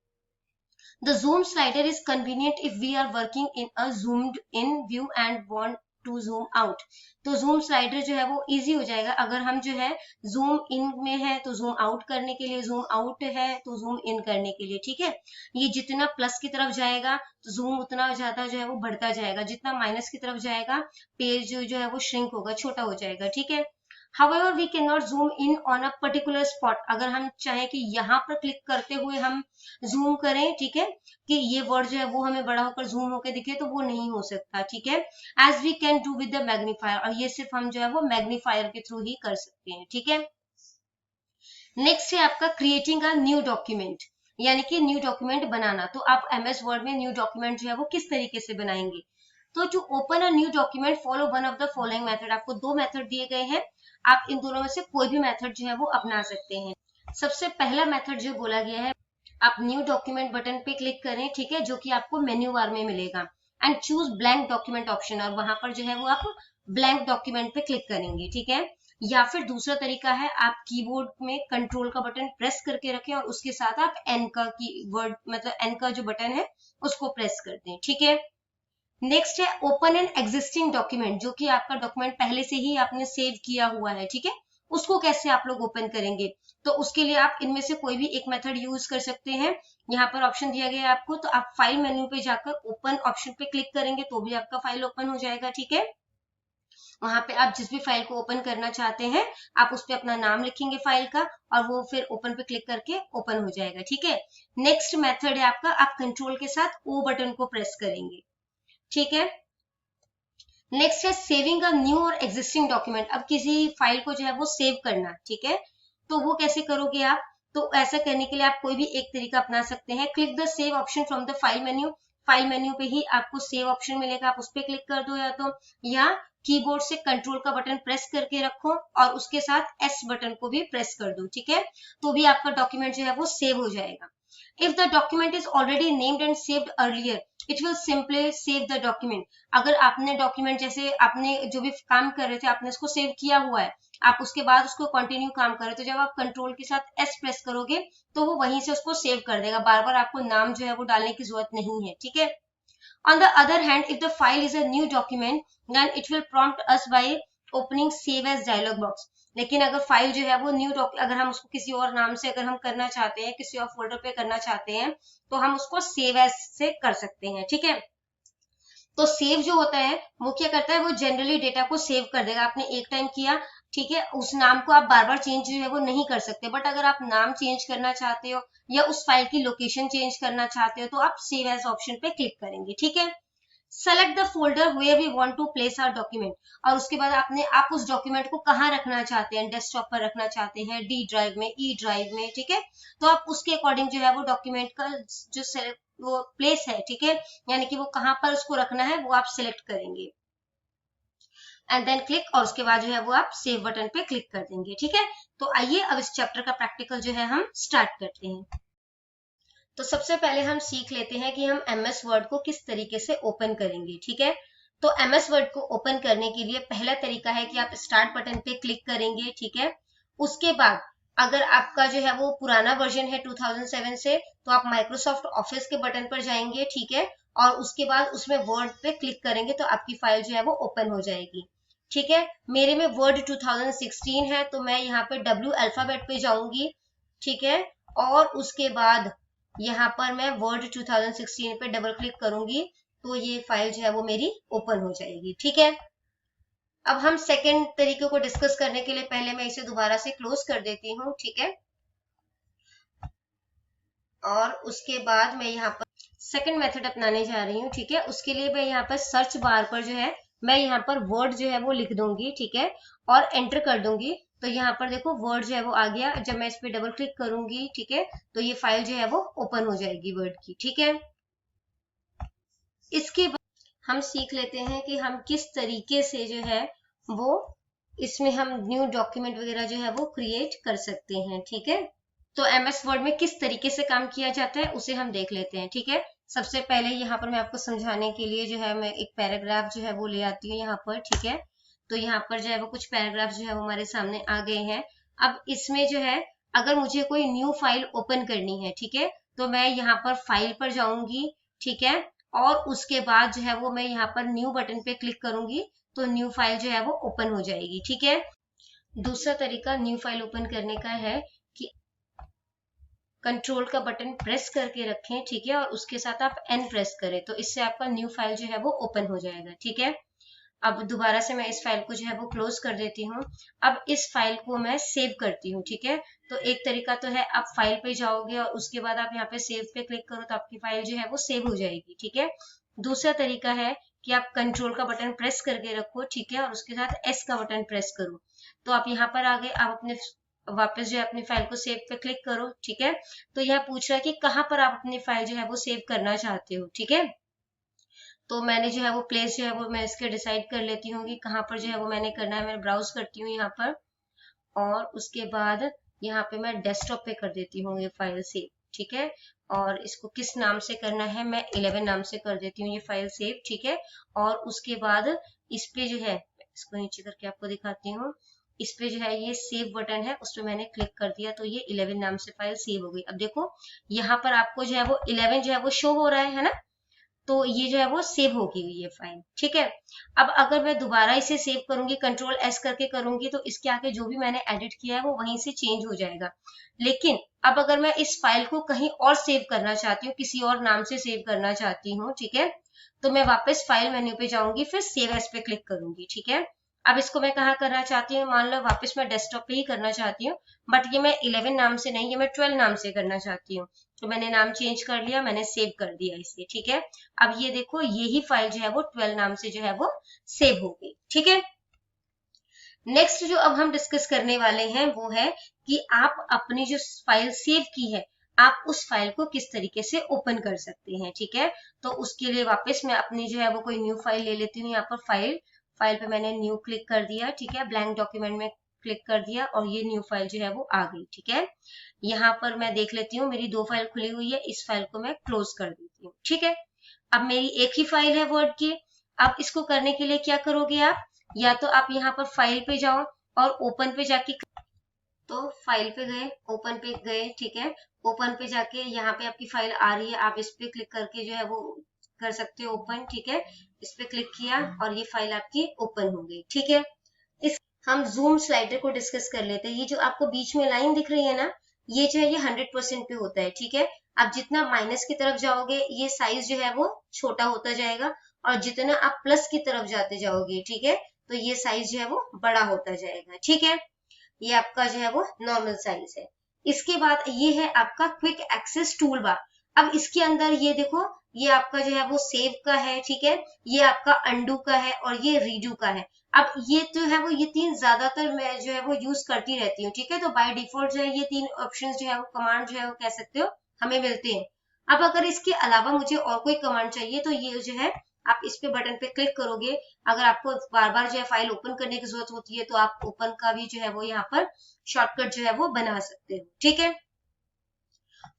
The zoom slider is convenient if we are working in a zoomed in view and want to zoom out. तो zoom slider जो है वो easy हो जाएगा अगर हम जो है zoom in में है तो zoom out करने के लिए, zoom out है तो zoom in करने के लिए, ठीक है। ये जितना प्लस की तरफ जाएगा तो zoom उतना ज्यादा जो है वो बढ़ता जाएगा, जितना माइनस की तरफ जाएगा पेज जो है वो श्रिंक होगा, छोटा हो जाएगा, ठीक है। However, we cannot zoom in on a particular spot. अगर हम चाहें कि यहाँ पर क्लिक करते हुए हम जूम करें, ठीक है, कि ये वर्ड जो है वो हमें बड़ा होकर जूम होकर दिखे, तो वो नहीं हो सकता, ठीक है। As we can do with the magnifier, और ये सिर्फ हम जो है वो मैग्नीफायर के थ्रू ही कर सकते हैं, ठीक है। नेक्स्ट है आपका क्रिएटिंग अ न्यू डॉक्यूमेंट, यानी कि न्यू डॉक्यूमेंट बनाना। तो आप MS वर्ड में न्यू डॉक्यूमेंट जो है वो किस तरीके से बनाएंगे। तो जो open a new document follow one of the following method. आपको 2 मेथड दिए गए हैं, आप इन दोनों में से कोई भी मेथड जो है वो अपना सकते हैं। सबसे पहला मेथड जो बोला गया है, आप न्यू डॉक्यूमेंट बटन पे क्लिक करें, ठीक है, जो कि आपको मेन्यू बार में मिलेगा, and choose blank document option, और वहां पर जो है वो आप ब्लैंक डॉक्यूमेंट पे क्लिक करेंगे, ठीक है। या फिर दूसरा तरीका है, आप कीबोर्ड में कंट्रोल का बटन प्रेस करके रखें और उसके साथ आप एन का कीवर्ड मतलब एन का जो बटन है उसको प्रेस कर दें, ठीक है। नेक्स्ट है ओपन एन एग्जिस्टिंग डॉक्यूमेंट, जो कि आपका डॉक्यूमेंट पहले से ही आपने सेव किया हुआ है, ठीक है। उसको कैसे आप लोग ओपन करेंगे, तो उसके लिए आप इनमें से कोई भी एक मेथड यूज कर सकते हैं। यहाँ पर ऑप्शन दिया गया है आपको, तो आप फाइल मेन्यू पे जाकर ओपन ऑप्शन पे क्लिक करेंगे तो भी आपका फाइल ओपन हो जाएगा, ठीक है। वहां पे आप जिस भी फाइल को ओपन करना चाहते हैं आप उस पर अपना नाम लिखेंगे फाइल का, और वो फिर ओपन पे क्लिक करके ओपन हो जाएगा, ठीक है। नेक्स्ट मेथड है आपका, आप कंट्रोल के साथ ओ बटन को प्रेस करेंगे, ठीक है। नेक्स्ट है सेविंग अ न्यू और एग्जिस्टिंग डॉक्यूमेंट। अब किसी फाइल को जो है वो सेव करना, ठीक है, तो वो कैसे करोगे आप। तो ऐसा करने के लिए आप कोई भी एक तरीका अपना सकते हैं। Click the save option from the file menu. File menu पे ही आपको सेव ऑप्शन मिलेगा, आप उस पर क्लिक कर दो, या कीबोर्ड से कंट्रोल का बटन प्रेस करके रखो और उसके साथ एस बटन को भी प्रेस कर दो, ठीक है, तो भी आपका डॉक्यूमेंट जो है वो सेव हो जाएगा। If the document is already named and saved earlier, it will simply save the document. अगर आपने डॉक्यूमेंट जैसे आपने जो भी काम कर रहे थे आपने उसको सेव किया हुआ है, आप उसके बाद उसको कंटिन्यू काम कर रहे हो, तो जब आप कंट्रोल के साथ एस प्रेस करोगे तो वो वहीं से उसको सेव कर देगा, बार बार आपको नाम जो है वो डालने की जरूरत नहीं है, ठीक है। On the other hand, if the file is a new document, then it will prompt us by opening save as dialog box. लेकिन अगर फाइल जो है वो न्यू अगर हम उसको किसी और नाम से अगर हम करना चाहते हैं, किसी और फोल्डर पे करना चाहते हैं, तो हम उसको सेव एज से कर सकते हैं। ठीक है, तो सेव जो होता है वो क्या करता है, वो जनरली डेटा को सेव कर देगा। आपने एक टाइम किया, ठीक है, उस नाम को आप बार बार चेंज जो है वो नहीं कर सकते, बट अगर आप नाम चेंज करना चाहते हो या उस फाइल की लोकेशन चेंज करना चाहते हो तो आप सेव एज ऑप्शन पे क्लिक करेंगे। ठीक है, select the folder where we want to place our document, और उसके बाद आप उस डॉक्यूमेंट को कहाँ रखना चाहते हैं, डेस्कटॉप पर रखना चाहते हैं, डी ड्राइव में, ई ड्राइव में। ठीक है, तो आप उसके अकॉर्डिंग जो है वो डॉक्यूमेंट का जो वो प्लेस है, ठीक है, यानी कि वो कहाँ पर उसको रखना है वो आप सिलेक्ट करेंगे एंड देन क्लिक, और उसके बाद जो है वो आप सेव बटन पे क्लिक कर देंगे। ठीक है, तो आइए अब इस चैप्टर का प्रैक्टिकल जो है हम स्टार्ट करते हैं। तो सबसे पहले हम सीख लेते हैं कि हम एमएस वर्ड को किस तरीके से ओपन करेंगे। ठीक है, तो एमएस वर्ड को ओपन करने के लिए पहला तरीका है कि आप स्टार्ट बटन पे क्लिक करेंगे। ठीक है, उसके बाद अगर आपका जो है वो पुराना वर्जन है 2007 से, तो आप माइक्रोसॉफ्ट ऑफिस के बटन पर जाएंगे। ठीक है, और उसके बाद उसमें वर्ड पे क्लिक करेंगे तो आपकी फाइल जो है वो ओपन हो जाएगी। ठीक है, मेरे में वर्ड 2016 है तो मैं यहाँ पे W अल्फाबेट पे जाऊंगी। ठीक है, और उसके बाद यहाँ पर मैं वर्ड 2016 पे डबल क्लिक करूंगी तो ये फाइल जो है वो मेरी ओपन हो जाएगी। ठीक है, अब हम सेकंड तरीके को डिस्कस करने के लिए पहले मैं इसे दोबारा से क्लोज कर देती हूँ। ठीक है, और उसके बाद मैं यहाँ पर सेकंड मेथड अपनाने जा रही हूँ। ठीक है, उसके लिए मैं यहाँ पर सर्च बार पर जो है मैं यहाँ पर वर्ड जो है वो लिख दूंगी। ठीक है, और एंटर कर दूंगी, तो यहाँ पर देखो वर्ड जो है वो आ गया। जब मैं इस पे डबल क्लिक करूंगी, ठीक है, तो ये फाइल जो है वो ओपन हो जाएगी वर्ड की। ठीक है, इसके बाद हम सीख लेते हैं कि हम किस तरीके से जो है वो इसमें हम न्यू डॉक्यूमेंट वगैरह जो है वो क्रिएट कर सकते हैं। ठीक है, तो एमएस वर्ड में किस तरीके से काम किया जाता है उसे हम देख लेते हैं। ठीक है, सबसे पहले यहाँ पर मैं आपको समझाने के लिए जो है मैं एक पैराग्राफ जो है वो ले आती हूँ यहाँ पर। ठीक है, तो यहाँ पर जो है वो कुछ पैराग्राफ जो है वो हमारे सामने आ गए हैं। अब इसमें जो है अगर मुझे कोई न्यू फाइल ओपन करनी है, ठीक है, तो मैं यहाँ पर फाइल पर जाऊंगी। ठीक है, और उसके बाद जो है वो मैं यहाँ पर न्यू बटन पे क्लिक करूंगी तो न्यू फाइल जो है वो ओपन हो जाएगी। ठीक है, दूसरा तरीका न्यू फाइल ओपन करने का है कि कंट्रोल का बटन प्रेस करके रखें। ठीक है, और उसके साथ आप एन प्रेस करें तो इससे आपका न्यू फाइल जो है वो ओपन हो जाएगा। ठीक है, अब दोबारा से मैं इस फाइल को जो है वो क्लोज कर देती हूँ। अब इस फाइल को मैं सेव करती हूँ। ठीक है, तो एक तरीका तो है आप फाइल पे जाओगे और उसके बाद आप यहाँ पे सेव पे क्लिक करो तो आपकी फाइल जो है वो सेव हो जाएगी। ठीक है, दूसरा तरीका है कि आप कंट्रोल का बटन प्रेस करके रखो। ठीक है, और उसके साथ एस का बटन प्रेस करो तो आप यहाँ पर आ गए। आप अपने वापस जो है अपनी फाइल को सेव पे क्लिक करो। ठीक है, तो यह पूछ रहा है कि कहाँ पर आप अपनी फाइल जो है वो सेव करना चाहते हो। ठीक है, तो मैंने जो है वो प्लेस जो है वो मैं इसके डिसाइड कर लेती हूँ कि कहाँ पर जो है वो मैंने करना है। मैं ब्राउज करती हूँ यहाँ पर, और उसके बाद यहाँ पे मैं डेस्कटॉप पे कर देती हूँ ये फाइल सेव। ठीक है, और इसको किस नाम से करना है, मैं 11 नाम से कर देती हूँ ये फाइल सेव। ठीक है, और उसके बाद इस पे जो है इसको नीचे करके आपको दिखाती हूँ, इस पे जो है ये सेव बटन है उस पर मैंने क्लिक कर दिया तो ये 11 नाम से फाइल सेव हो गई। अब देखो यहाँ पर आपको जो है वो 11 जो है वो शो हो रहा है ना, तो ये जो है वो सेव होगी हुई है फाइल। ठीक है, अब अगर मैं दोबारा इसे सेव करूंगी, कंट्रोल एस करके करूंगी, तो इसके आगे जो भी मैंने एडिट किया है वो वहीं से चेंज हो जाएगा। लेकिन अब अगर मैं इस फाइल को कहीं और सेव करना चाहती हूँ, किसी और नाम से सेव करना चाहती हूँ, ठीक है, तो मैं वापस फाइल मेन्यू पे जाऊंगी, फिर सेव एस पे क्लिक करूंगी। ठीक है, अब इसको मैं कहाँ करना चाहती हूँ, मान लो वापस मैं डेस्कटॉप पे ही करना चाहती हूँ, बट ये मैं 11 नाम से नहीं, ये मैं 12 नाम से करना चाहती हूँ। तो मैंने नाम चेंज कर लिया, मैंने सेव कर दिया इसे। ठीक है, अब ये देखो यही फाइल जो है वो 12 नाम से जो है वो सेव हो गई। ठीक है, नेक्स्ट जो अब हम डिस्कस करने वाले हैं वो है कि आप अपनी जो फाइल सेव की है आप उस फाइल को किस तरीके से ओपन कर सकते हैं। ठीक है, तो उसके लिए वापस मैं अपनी जो है वो कोई न्यू फाइल ले लेती हूँ। यहाँ पर फाइल पे मैंने न्यू क्लिक कर दिया। ठीक है, ब्लैंक डॉक्यूमेंट में क्लिक कर दिया और ये न्यू फाइल जो है वो आ गई। ठीक है, यहाँ पर मैं देख लेती हूँ मेरी 2 फाइल खुली हुई है, इस फाइल को मैं क्लोज कर देती हूँ। ठीक है, अब मेरी एक ही फाइल है वर्ड की। अब इसको करने के लिए क्या करोगे आप, या तो आप यहाँ पर फाइल पे जाओ और ओपन पे जाके, तो फाइल पे गए, ओपन पे गए। ठीक है, ओपन पे जाके यहाँ पे आपकी फाइल आ रही है, आप इस पे क्लिक करके जो है वो कर सकते हो ओपन। ठीक है, इस पे क्लिक किया और ये फाइल आपकी ओपन हो गई। ठीक है, हम जूम स्लाइडर को डिस्कस कर लेते हैं। ये जो आपको बीच में लाइन दिख रही है ना, ये जो है ये 100% पे होता है, ठीक है। आप जितना माइनस की तरफ जाओगे ये साइज जो है वो छोटा होता जाएगा, और जितना आप प्लस की तरफ जाते जाओगे, ठीक है, तो ये साइज जो है वो बड़ा होता जाएगा, ठीक है। ये आपका जो है वो नॉर्मल साइज है। इसके बाद ये है आपका क्विक एक्सेस टूल बार। अब इसके अंदर ये देखो, ये आपका जो है वो सेव का है, ठीक है, ये आपका अंडू का है, और ये रीडू का है। अब ये तो है वो, ये तीन ज्यादातर मैं जो है वो यूज करती रहती हूँ, ठीक है। तो बाय डिफॉल्ट जो है ये तीन ऑप्शन जो है वो, कमांड जो है वो कह सकते हो, हमें मिलते हैं। अब अगर इसके अलावा मुझे और कोई कमांड चाहिए तो ये जो है आप इस पे बटन पे क्लिक करोगे। अगर आपको बार बार जो है फाइल ओपन करने की जरूरत होती है तो आप ओपन का भी जो है वो यहाँ पर शॉर्टकट जो है वो बना सकते हो, ठीक है।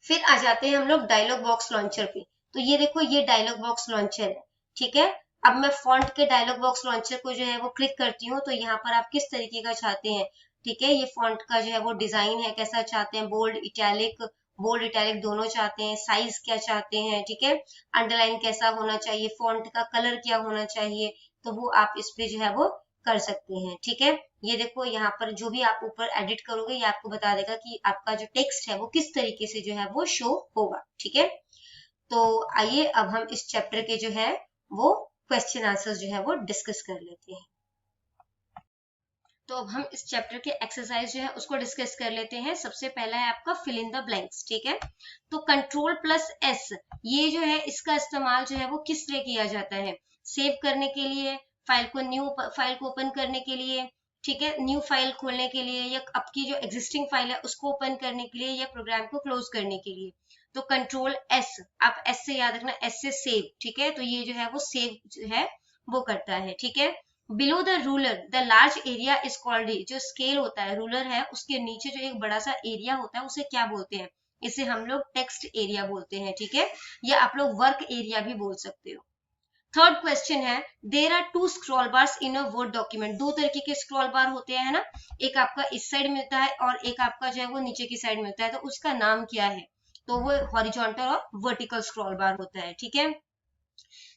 फिर आ जाते हैं हम लोग डायलॉग बॉक्स लॉन्चर पे। तो ये देखो, ये डायलॉग बॉक्स लॉन्चर है, ठीक है। अब मैं फॉन्ट के डायलॉग बॉक्स लॉन्चर को जो है वो क्लिक करती हूँ, तो यहाँ पर आप किस तरीके का चाहते हैं, ठीक है। ये फॉन्ट का जो है वो डिजाइन है, कैसा चाहते हैं, बोल्ड इटैलिक दोनों चाहते हैं, साइज क्या चाहते हैं, ठीक है, अंडरलाइन कैसा होना चाहिए, फॉन्ट का कलर क्या होना चाहिए, तो वो आप इस पे जो है वो कर सकते हैं, ठीक है। ये देखो, यहाँ पर जो भी आप ऊपर एडिट करोगे ये आपको बता देगा कि आपका जो टेक्स्ट है वो किस तरीके से जो है वो शो होगा, ठीक है। तो आइए अब हम इस चैप्टर के जो है वो क्वेश्चन आंसर जो है वो डिस्कस कर लेते हैं। तो अब हम इस चैप्टर के एक्सरसाइज जो है उसको डिस्कस कर लेते हैं। सबसे पहला है आपका फिल इन द ब्लैंक्स, ठीक है। तो Ctrl+S, ये जो है इसका इस्तेमाल जो है वो किस लिए किया जाता है, सेव करने के लिए, न्यू फाइल को ओपन करने के लिए, ठीक है, न्यू फाइल खोलने के लिए, या आपकी जो एग्जिस्टिंग फाइल है उसको ओपन करने के लिए, या प्रोग्राम को क्लोज करने के लिए। तो Ctrl+S, आप S से याद रखना, S से सेव, ठीक है। तो ये जो है वो सेव जो है वो करता है, ठीक है। Below the ruler the large area is called, जो स्केल होता है, रूलर है, उसके नीचे जो एक बड़ा सा एरिया होता है उसे क्या बोलते हैं, इसे हम लोग टेक्स्ट एरिया बोलते हैं, ठीक है, या आप लोग वर्क एरिया भी बोल सकते हो। थर्ड क्वेश्चन है, there are 2 scroll bars in a Word document. दो तरीके के स्क्रॉल बार होते हैं ना, एक आपका इस साइड में होता है और एक आपका जो है वो नीचे की साइड में होता है, तो उसका नाम क्या है, तो वो हॉरिजॉन्टल और वर्टिकल स्क्रॉल बार होता है, ठीक है।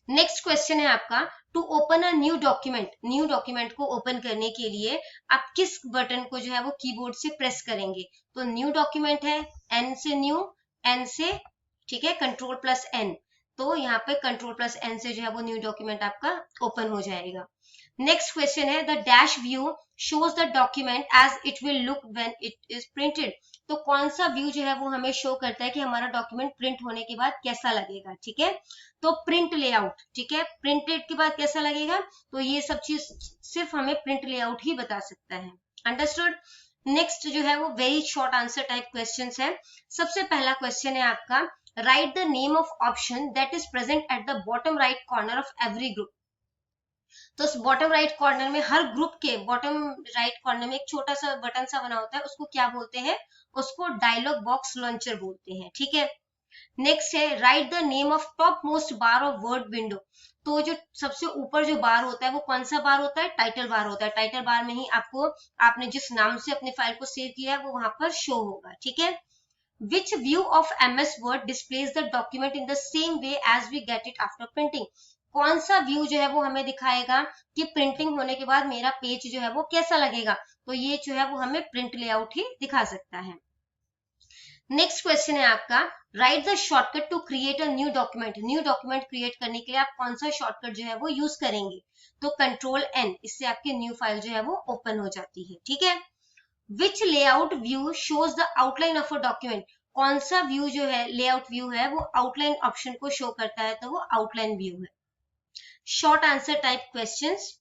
नेक्स्ट क्वेश्चन है आपका, to open a new document को ओपन करने के लिए आप किस बटन को जो है वो कीबोर्ड से प्रेस करेंगे। तो न्यू डॉक्यूमेंट है, एन से न्यू, एन से, ठीक है, Ctrl+N, तो यहाँ पे Ctrl+N से जो है वो न्यू डॉक्यूमेंट आपका ओपन हो जाएगा। नेक्स्ट क्वेश्चन है, the dash view shows the document as it will look when it is printed. तो कौन सा व्यू जो है वो हमें शो करता है कि हमारा डॉक्यूमेंट प्रिंट होने के बाद कैसा लगेगा, ठीक है। तो प्रिंट लेआउट, ठीक है, प्रिंटेड के बाद कैसा लगेगा, तो ये सब चीज सिर्फ हमें प्रिंट लेआउट ही बता सकता है, अंडरस्टूड। नेक्स्ट जो है वो very short answer type questions है। सबसे पहला क्वेश्चन है आपका, write the name of option that is present at the bottom right corner of every group. तो उस बॉटम राइट कॉर्नर में, हर ग्रुप के बॉटम राइट कॉर्नर में एक छोटा सा बटन सा बना होता है, उसको क्या बोलते हैं, उसको डायलॉग बॉक्स लॉन्चर बोलते हैं, ठीक है। नेक्स्ट है, write the name of top most bar of word window. तो जो सबसे ऊपर जो बार होता है वो कौन सा बार होता है, टाइटल बार होता है। टाइटल बार में ही आपको, आपने जिस नाम से अपने फाइल को सेव किया है वो वहां पर शो होगा, ठीक है। Which view of MS Word displays the document in the same way as we get it after printing? कौन सा व्यू जो है वो हमें दिखाएगा कि प्रिंटिंग होने के बाद मेरा पेज जो है वो कैसा लगेगा, तो ये जो है वो हमें प्रिंट लेआउट ही दिखा सकता है। नेक्स्ट क्वेश्चन है आपका, write the shortcut to create a new document. New document create करने के लिए आप कौन सा शॉर्टकट जो है वो यूज करेंगे, तो Ctrl+N, इससे आपकी न्यू फाइल जो है वो ओपन हो जाती है, ठीक है। Which layout view shows the outline of a document. कौन सा व्यू जो है, लेआउट व्यू है, वो आउटलाइन ऑप्शन को शो करता है, तो वो आउटलाइन व्यू है। Short answer type questions.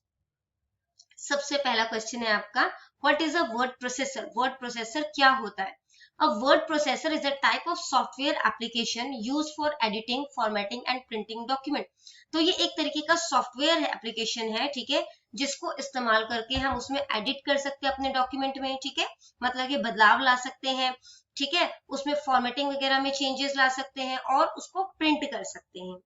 सबसे पहला क्वेश्चन है आपका, what is a word processor. Word processor क्या होता है। A word processor is a type of software application used for editing, formatting and printing document. तो ये एक तरीके का सॉफ्टवेयर एप्लीकेशन है, ठीक है, जिसको इस्तेमाल करके हम उसमें एडिट कर सकते हैं अपने डॉक्यूमेंट में, ठीक है, मतलब कि बदलाव ला सकते हैं, ठीक है, उसमें फॉर्मेटिंग वगैरह में चेंजेस ला सकते हैं और उसको प्रिंट कर सकते हैं।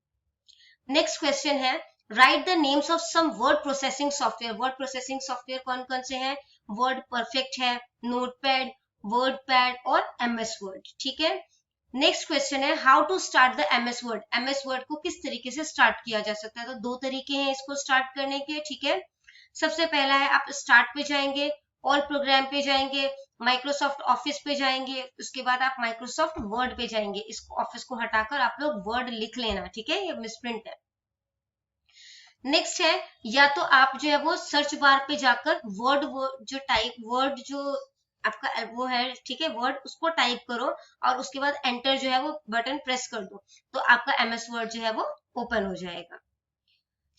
नेक्स्ट क्वेश्चन है, write the names of some word processing software. Word processing software कौन कौन से हैं, वर्ड परफेक्ट है, नोटपैड, वर्डपैड और MS वर्ड, ठीक है। नेक्स्ट क्वेश्चन है, how to start the MS Word. MS Word को किस तरीके से स्टार्ट किया जा सकता है, तो दो तरीके हैं इसको स्टार्ट करने के, ठीक है। सबसे पहला है आप स्टार्ट पे जाएंगे, ऑल प्रोग्राम पे जाएंगे, माइक्रोसॉफ्ट ऑफिस पे जाएंगे, उसके बाद आप माइक्रोसॉफ्ट वर्ड पे जाएंगे। इस ऑफिस को हटाकर आप लोग वर्ड लिख लेना, ठीक है, ये मिसप्रिंट है। नेक्स्ट है, या तो आप जो है वो सर्च बार पे जाकर वर्ड जो टाइप वर्ड जो आपका वो है, ठीक है, वर्ड उसको टाइप करो और उसके बाद एंटर जो है वो बटन प्रेस कर दो, तो आपका एमएस वर्ड जो है वो ओपन हो जाएगा।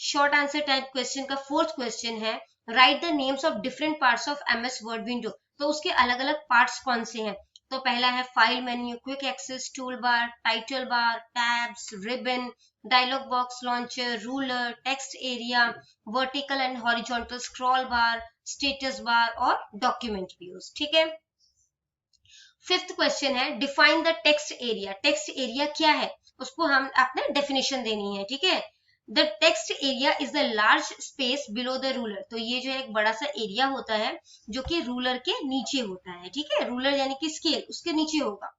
शॉर्ट आंसर टाइप क्वेश्चन का फोर्थ क्वेश्चन है, write the names of different parts of MS word window. तो उसके अलग अलग पार्ट्स कौन से हैं? तो पहला है file menu, quick access, tool bar, title bar, tabs, ribbon, dialog box launcher, ruler, text area, vertical and horizontal scroll bar, status bar और डॉक्यूमेंट व्यूज, ठीक है। फिफ्थ क्वेश्चन है, define the text area. Text area क्या है, उसको हम आपने डेफिनेशन देनी है, ठीक है। The text area is the large space below the ruler. तो ये जो है एक बड़ा सा एरिया होता है जो कि रूलर के नीचे होता है, ठीक है, रूलर यानी कि स्केल उसके नीचे होगा।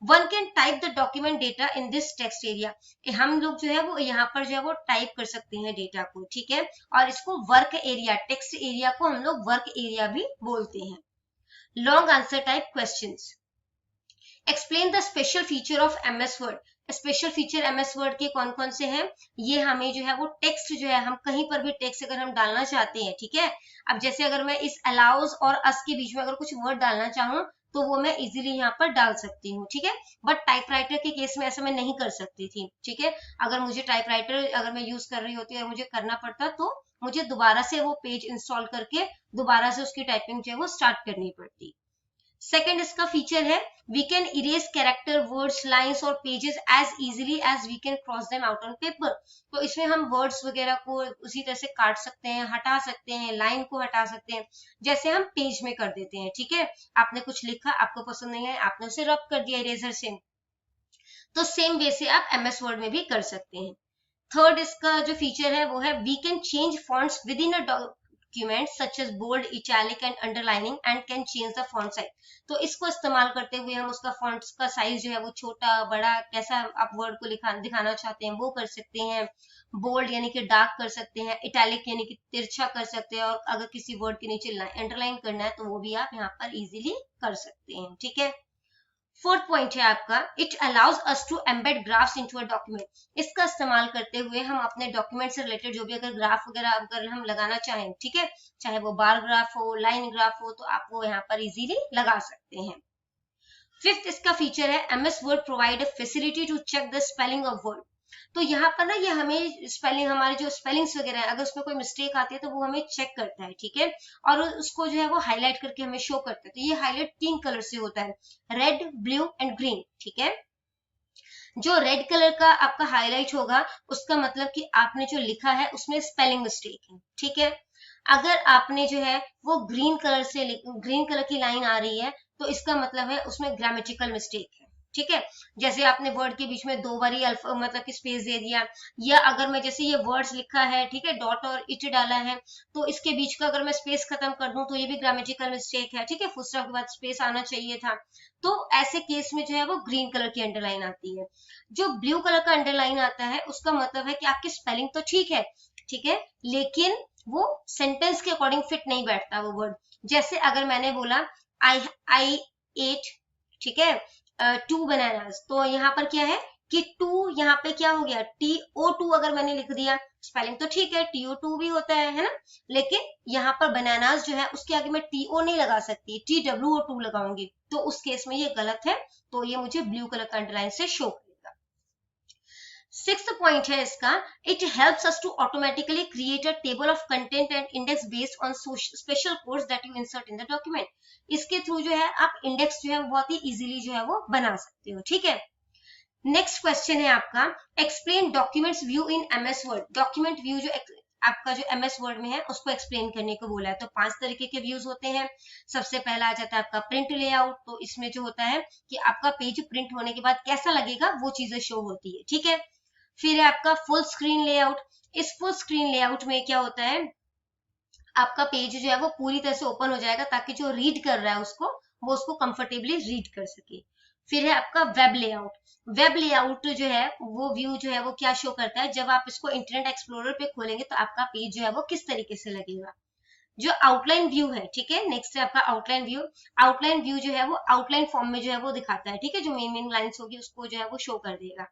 One can type the document data in this text area. हम लोग जो है वो यहाँ पर जो है वो टाइप कर सकते हैं डेटा को, ठीक है। और इसको वर्क एरिया, टेक्स्ट एरिया को हम लोग वर्क एरिया भी बोलते हैं। Long answer type questions. Explain the special feature of MS word. Special feature MS Word के कौन कौन से हैं? ये हमें जो है वो टेक्स्ट जो है, हम कहीं पर भी टेक्स्ट अगर हम डालना चाहते हैं, ठीक है। अब जैसे अगर मैं इस अलाउज और अस के बीच में अगर कुछ वर्ड डालना चाहूँ तो वो मैं इजीली यहाँ पर डाल सकती हूँ, ठीक है। बट टाइपराइटर के केस में ऐसा मैं नहीं कर सकती थी, ठीक है। अगर मुझे टाइपराइटर अगर मैं यूज कर रही होती और मुझे करना पड़ता तो मुझे दोबारा से वो पेज इंस्टॉल करके दोबारा से उसकी टाइपिंग जो है वो स्टार्ट करनी पड़ती। सेकेंड इसका फीचर है, we can erase character, words, lines और pages as easily as we can cross them out on paper. तो इसमें हम वर्ड्स वगैरह को उसी तरह से काट सकते हैं, हटा सकते हैं, लाइन को हटा सकते हैं, जैसे हम पेज में कर देते हैं, ठीक है। आपने कुछ लिखा, आपको पसंद नहीं है, आपने उसे रब कर दिया इरेजर से, तो सेम वे से आप एमएस वर्ड में भी कर सकते हैं। थर्ड इसका जो फीचर है वो है, we can change fonts within a document such as bold, italic and underlining and can change the font size। तो इसको इस्तेमाल करते हुए हम उसका फॉन्ट्स का साइज जो है वो छोटा बड़ा कैसा आप वर्ड को दिखाना चाहते हैं वो कर सकते हैं। बोल्ड यानी कि डार्क कर सकते हैं, इटैलिक यानी कि तिरछा कर सकते हैं, और अगर किसी वर्ड के नीचे अंडरलाइन करना है तो वो भी आप यहाँ पर इजीली कर सकते हैं, ठीक है। फोर्थ पॉइंट है आपका, it allows us to embed graphs into a document. इसका इस्तेमाल करते हुए हम अपने डॉक्यूमेंट से रिलेटेड जो भी अगर ग्राफ वगैरह अगर हम लगाना चाहें, ठीक है, चाहे वो बार ग्राफ हो, लाइन ग्राफ हो, तो आप वो यहाँ पर इजीली लगा सकते हैं। फिफ्थ इसका फीचर है, MS Word provide a facility to check the spelling of word. तो यहाँ पर ना ये हमें स्पेलिंग, हमारे जो स्पेलिंग्स वगैरह है, अगर उसमें कोई मिस्टेक आती है तो वो हमें चेक करता है, ठीक है, और उसको जो है वो हाईलाइट करके हमें शो करता है। तो ये हाईलाइट 3 कलर से होता है, रेड, ब्लू एंड ग्रीन, ठीक है। जो रेड कलर का आपका हाईलाइट होगा उसका मतलब कि आपने जो लिखा है उसमें स्पेलिंग मिस्टेक है, ठीक है। अगर आपने जो है वो ग्रीन कलर की लाइन आ रही है तो इसका मतलब है उसमें ग्रामेटिकल मिस्टेक है, ठीक है। जैसे आपने वर्ड के बीच में 2 बारी अल्फा मतलब कि स्पेस दे दिया, या अगर मैं जैसे ये वर्ड्स लिखा है, ठीक है, डॉट और इट डाला है, तो इसके बीच का अगर मैं स्पेस खत्म कर दूं तो ये भी ग्रामेटिकल मिस्टेक है, ठीक है, फुल स्टॉप के बाद स्पेस आना चाहिए था। तो ऐसे केस में जो है वो ग्रीन कलर की अंडरलाइन आती है। जो ब्लू कलर का अंडरलाइन आता है उसका मतलब है कि आपकी स्पेलिंग तो ठीक है, ठीक है, लेकिन वो सेंटेंस के अकॉर्डिंग फिट नहीं बैठता वो वर्ड। जैसे अगर मैंने बोला आई एट, ठीक है, 2 बनानास, तो यहाँ पर क्या है कि 2 यहाँ पे क्या हो गया, TO2 अगर मैंने लिख दिया, स्पेलिंग तो ठीक है, TO2 भी होता है ना, लेकिन यहाँ पर बनानास जो है उसके आगे मैं TO नहीं लगा सकती, TWO2 लगाऊंगी, तो उस केस में ये गलत है, तो ये मुझे ब्लू कलर का अंडरलाइन से शो करेगा। सिक्स्थ पॉइंट है इसका, it helps us to automatically create a table of content and index based on special codes that you insert in the document. इसके थ्रू जो है आप इंडेक्स जो है बहुत ही इजीली जो है वो बना सकते हो, ठीक है। नेक्स्ट क्वेश्चन है आपका, एक्सप्लेन डॉक्यूमेंट्स व्यू इन एमएस वर्ड। डॉक्यूमेंट व्यू जो आपका जो एमएस वर्ड में है उसको एक्सप्लेन करने को बोला है। तो 5 तरीके के व्यूज होते हैं। सबसे पहला आ जाता है आपका प्रिंट लेआउट। तो इसमें जो होता है कि आपका पेज प्रिंट होने के बाद कैसा लगेगा वो चीजें शो होती है, ठीक है। फिर है आपका फुल स्क्रीन लेआउट। इस फुल स्क्रीन लेआउट में क्या होता है, आपका पेज जो है वो पूरी तरह से ओपन हो जाएगा ताकि जो रीड कर रहा है वो उसको कंफर्टेबली रीड कर सके। फिर है आपका वेब लेआउट। वेब लेआउट जो है वो व्यू जो है वो क्या शो करता है, जब आप इसको इंटरनेट एक्सप्लोरर पे खोलेंगे तो आपका पेज जो है वो किस तरीके से लगेगा। जो आउटलाइन व्यू है, ठीक है, नेक्स्ट है आपका आउटलाइन व्यू। आउटलाइन व्यू जो है वो आउटलाइन फॉर्म में जो है वो दिखाता है, ठीक है, जो मेन लाइंस होगी उसको जो है वो शो कर देगा।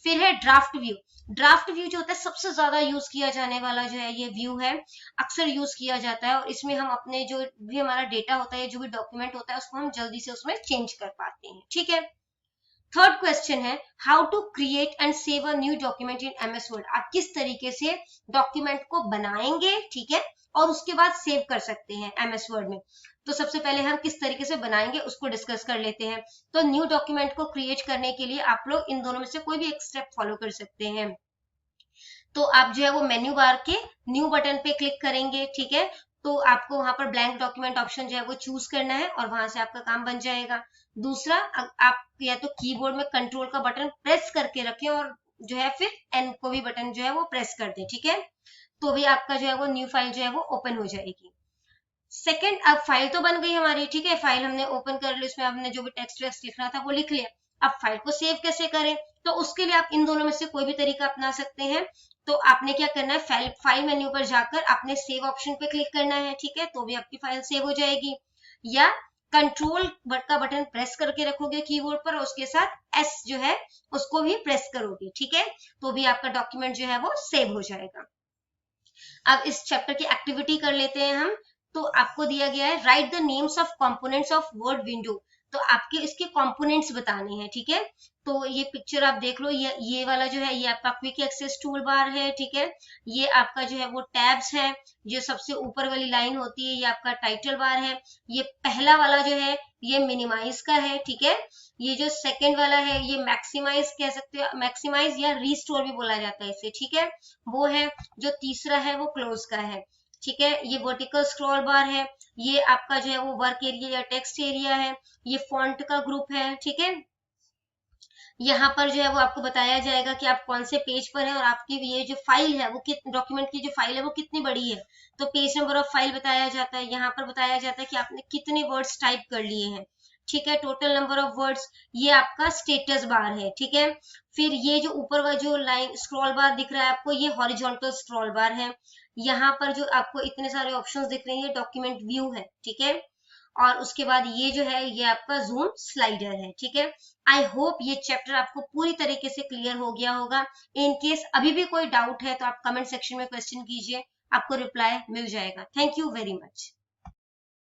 फिर है ड्राफ्ट व्यू। ड्राफ्ट व्यू जो होता है सबसे ज्यादा यूज किया जाने वाला जो है ये व्यू है, अक्सर यूज किया जाता है, और इसमें हम अपने जो भी हमारा डेटा होता है, जो भी डॉक्यूमेंट होता है, उसको हम जल्दी से उसमें चेंज कर पाते हैं, ठीक है। थर्ड क्वेश्चन है how to create and save a new document in MS Word. आप किस तरीके से डॉक्यूमेंट को बनाएंगे, ठीक है, और उसके बाद सेव कर सकते हैं एमएस वर्ड में। तो सबसे पहले हम किस तरीके से बनाएंगे उसको डिस्कस कर लेते हैं। तो न्यू डॉक्यूमेंट को क्रिएट करने के लिए आप लोग इन दोनों में से कोई भी एक स्टेप फॉलो कर सकते हैं। तो आप जो है वो मेन्यू बार के न्यू बटन पे क्लिक करेंगे, ठीक है, तो आपको वहां पर ब्लैंक डॉक्यूमेंट ऑप्शन जो है वो चूज करना है और वहां से आपका काम बन जाएगा। दूसरा, आप या तो कीबोर्ड में कंट्रोल का बटन प्रेस करके रखें और जो है फिर एन को भी बटन जो है वो प्रेस कर दें, ठीक है, तो भी आपका जो है वो न्यू फाइल जो है वो ओपन हो जाएगी। सेकंड, अब फाइल तो बन गई हमारी, ठीक है, फाइल हमने ओपन कर ली, उसमें हमने जो भी टेक्स्ट वेक्स्ट लिखना था वो लिख लिया। अब फाइल को सेव कैसे करें, तो उसके लिए आप इन दोनों में से कोई भी तरीका अपना सकते हैं। तो आपने क्या करना है, फाइल मेन्यू पर जाकर आपने सेव ऑप्शन पे क्लिक करना है, ठीक है, तो भी आपकी फाइल सेव हो जाएगी। या कंट्रोल का बटन प्रेस करके रखोगे कीबोर्ड पर, उसके साथ एस जो है उसको भी प्रेस करोगे, ठीक है, तो भी आपका डॉक्यूमेंट जो है वो सेव हो जाएगा। अब इस चैप्टर की एक्टिविटी कर लेते हैं हम। तो आपको दिया गया है write the names of components of word window. तो आपके इसके कंपोनेंट्स बताने हैं, ठीक है। तो ये पिक्चर आप देख लो, ये वाला जो है ये आपका क्विक एक्सेस टूल बार है, ठीक है। ये आपका जो है वो टैब्स है, जो सबसे ऊपर वाली लाइन होती है ये आपका टाइटल बार है। ये पहला वाला जो है ये मिनिमाइज का है, ठीक है। ये जो सेकंड वाला है ये मैक्सिमाइज कह सकते हो, मैक्सिमाइज या रीस्टोर भी बोला जाता है इसे, ठीक है, वो है। जो तीसरा है वो क्लोज का है, ठीक है। ये वर्टिकल स्क्रॉल बार है, ये आपका जो है वो वर्क एरिया या टेक्स्ट एरिया है। ये फॉन्ट का ग्रुप है, ठीक है। यहाँ पर जो है वो आपको बताया जाएगा कि आप कौन से पेज पर है और आपकी ये जो फाइल है वो डॉक्यूमेंट की जो फाइल है वो कितनी बड़ी है। तो पेज नंबर ऑफ फाइल बताया जाता है, यहाँ पर बताया जाता है कि आपने कितने वर्ड्स टाइप कर लिए हैं, ठीक है, टोटल नंबर ऑफ वर्ड्स। ये आपका स्टेटस बार है, ठीक है। फिर ये जो ऊपर वाला जो लाइन स्क्रॉल बार दिख रहा है आपको, ये हॉरिजॉन्टल स्क्रॉल बार है। यहाँ पर जो आपको इतने सारे ऑप्शंस दिख रहे हैं ये डॉक्यूमेंट व्यू है, ठीक है। और उसके बाद ये जो है ये आपका जूम स्लाइडर है, ठीक है। आई होप ये चैप्टर आपको पूरी तरीके से क्लियर हो गया होगा। इन केस अभी भी कोई डाउट है तो आप कमेंट सेक्शन में क्वेश्चन कीजिए, आपको रिप्लाई मिल जाएगा। Thank you very much.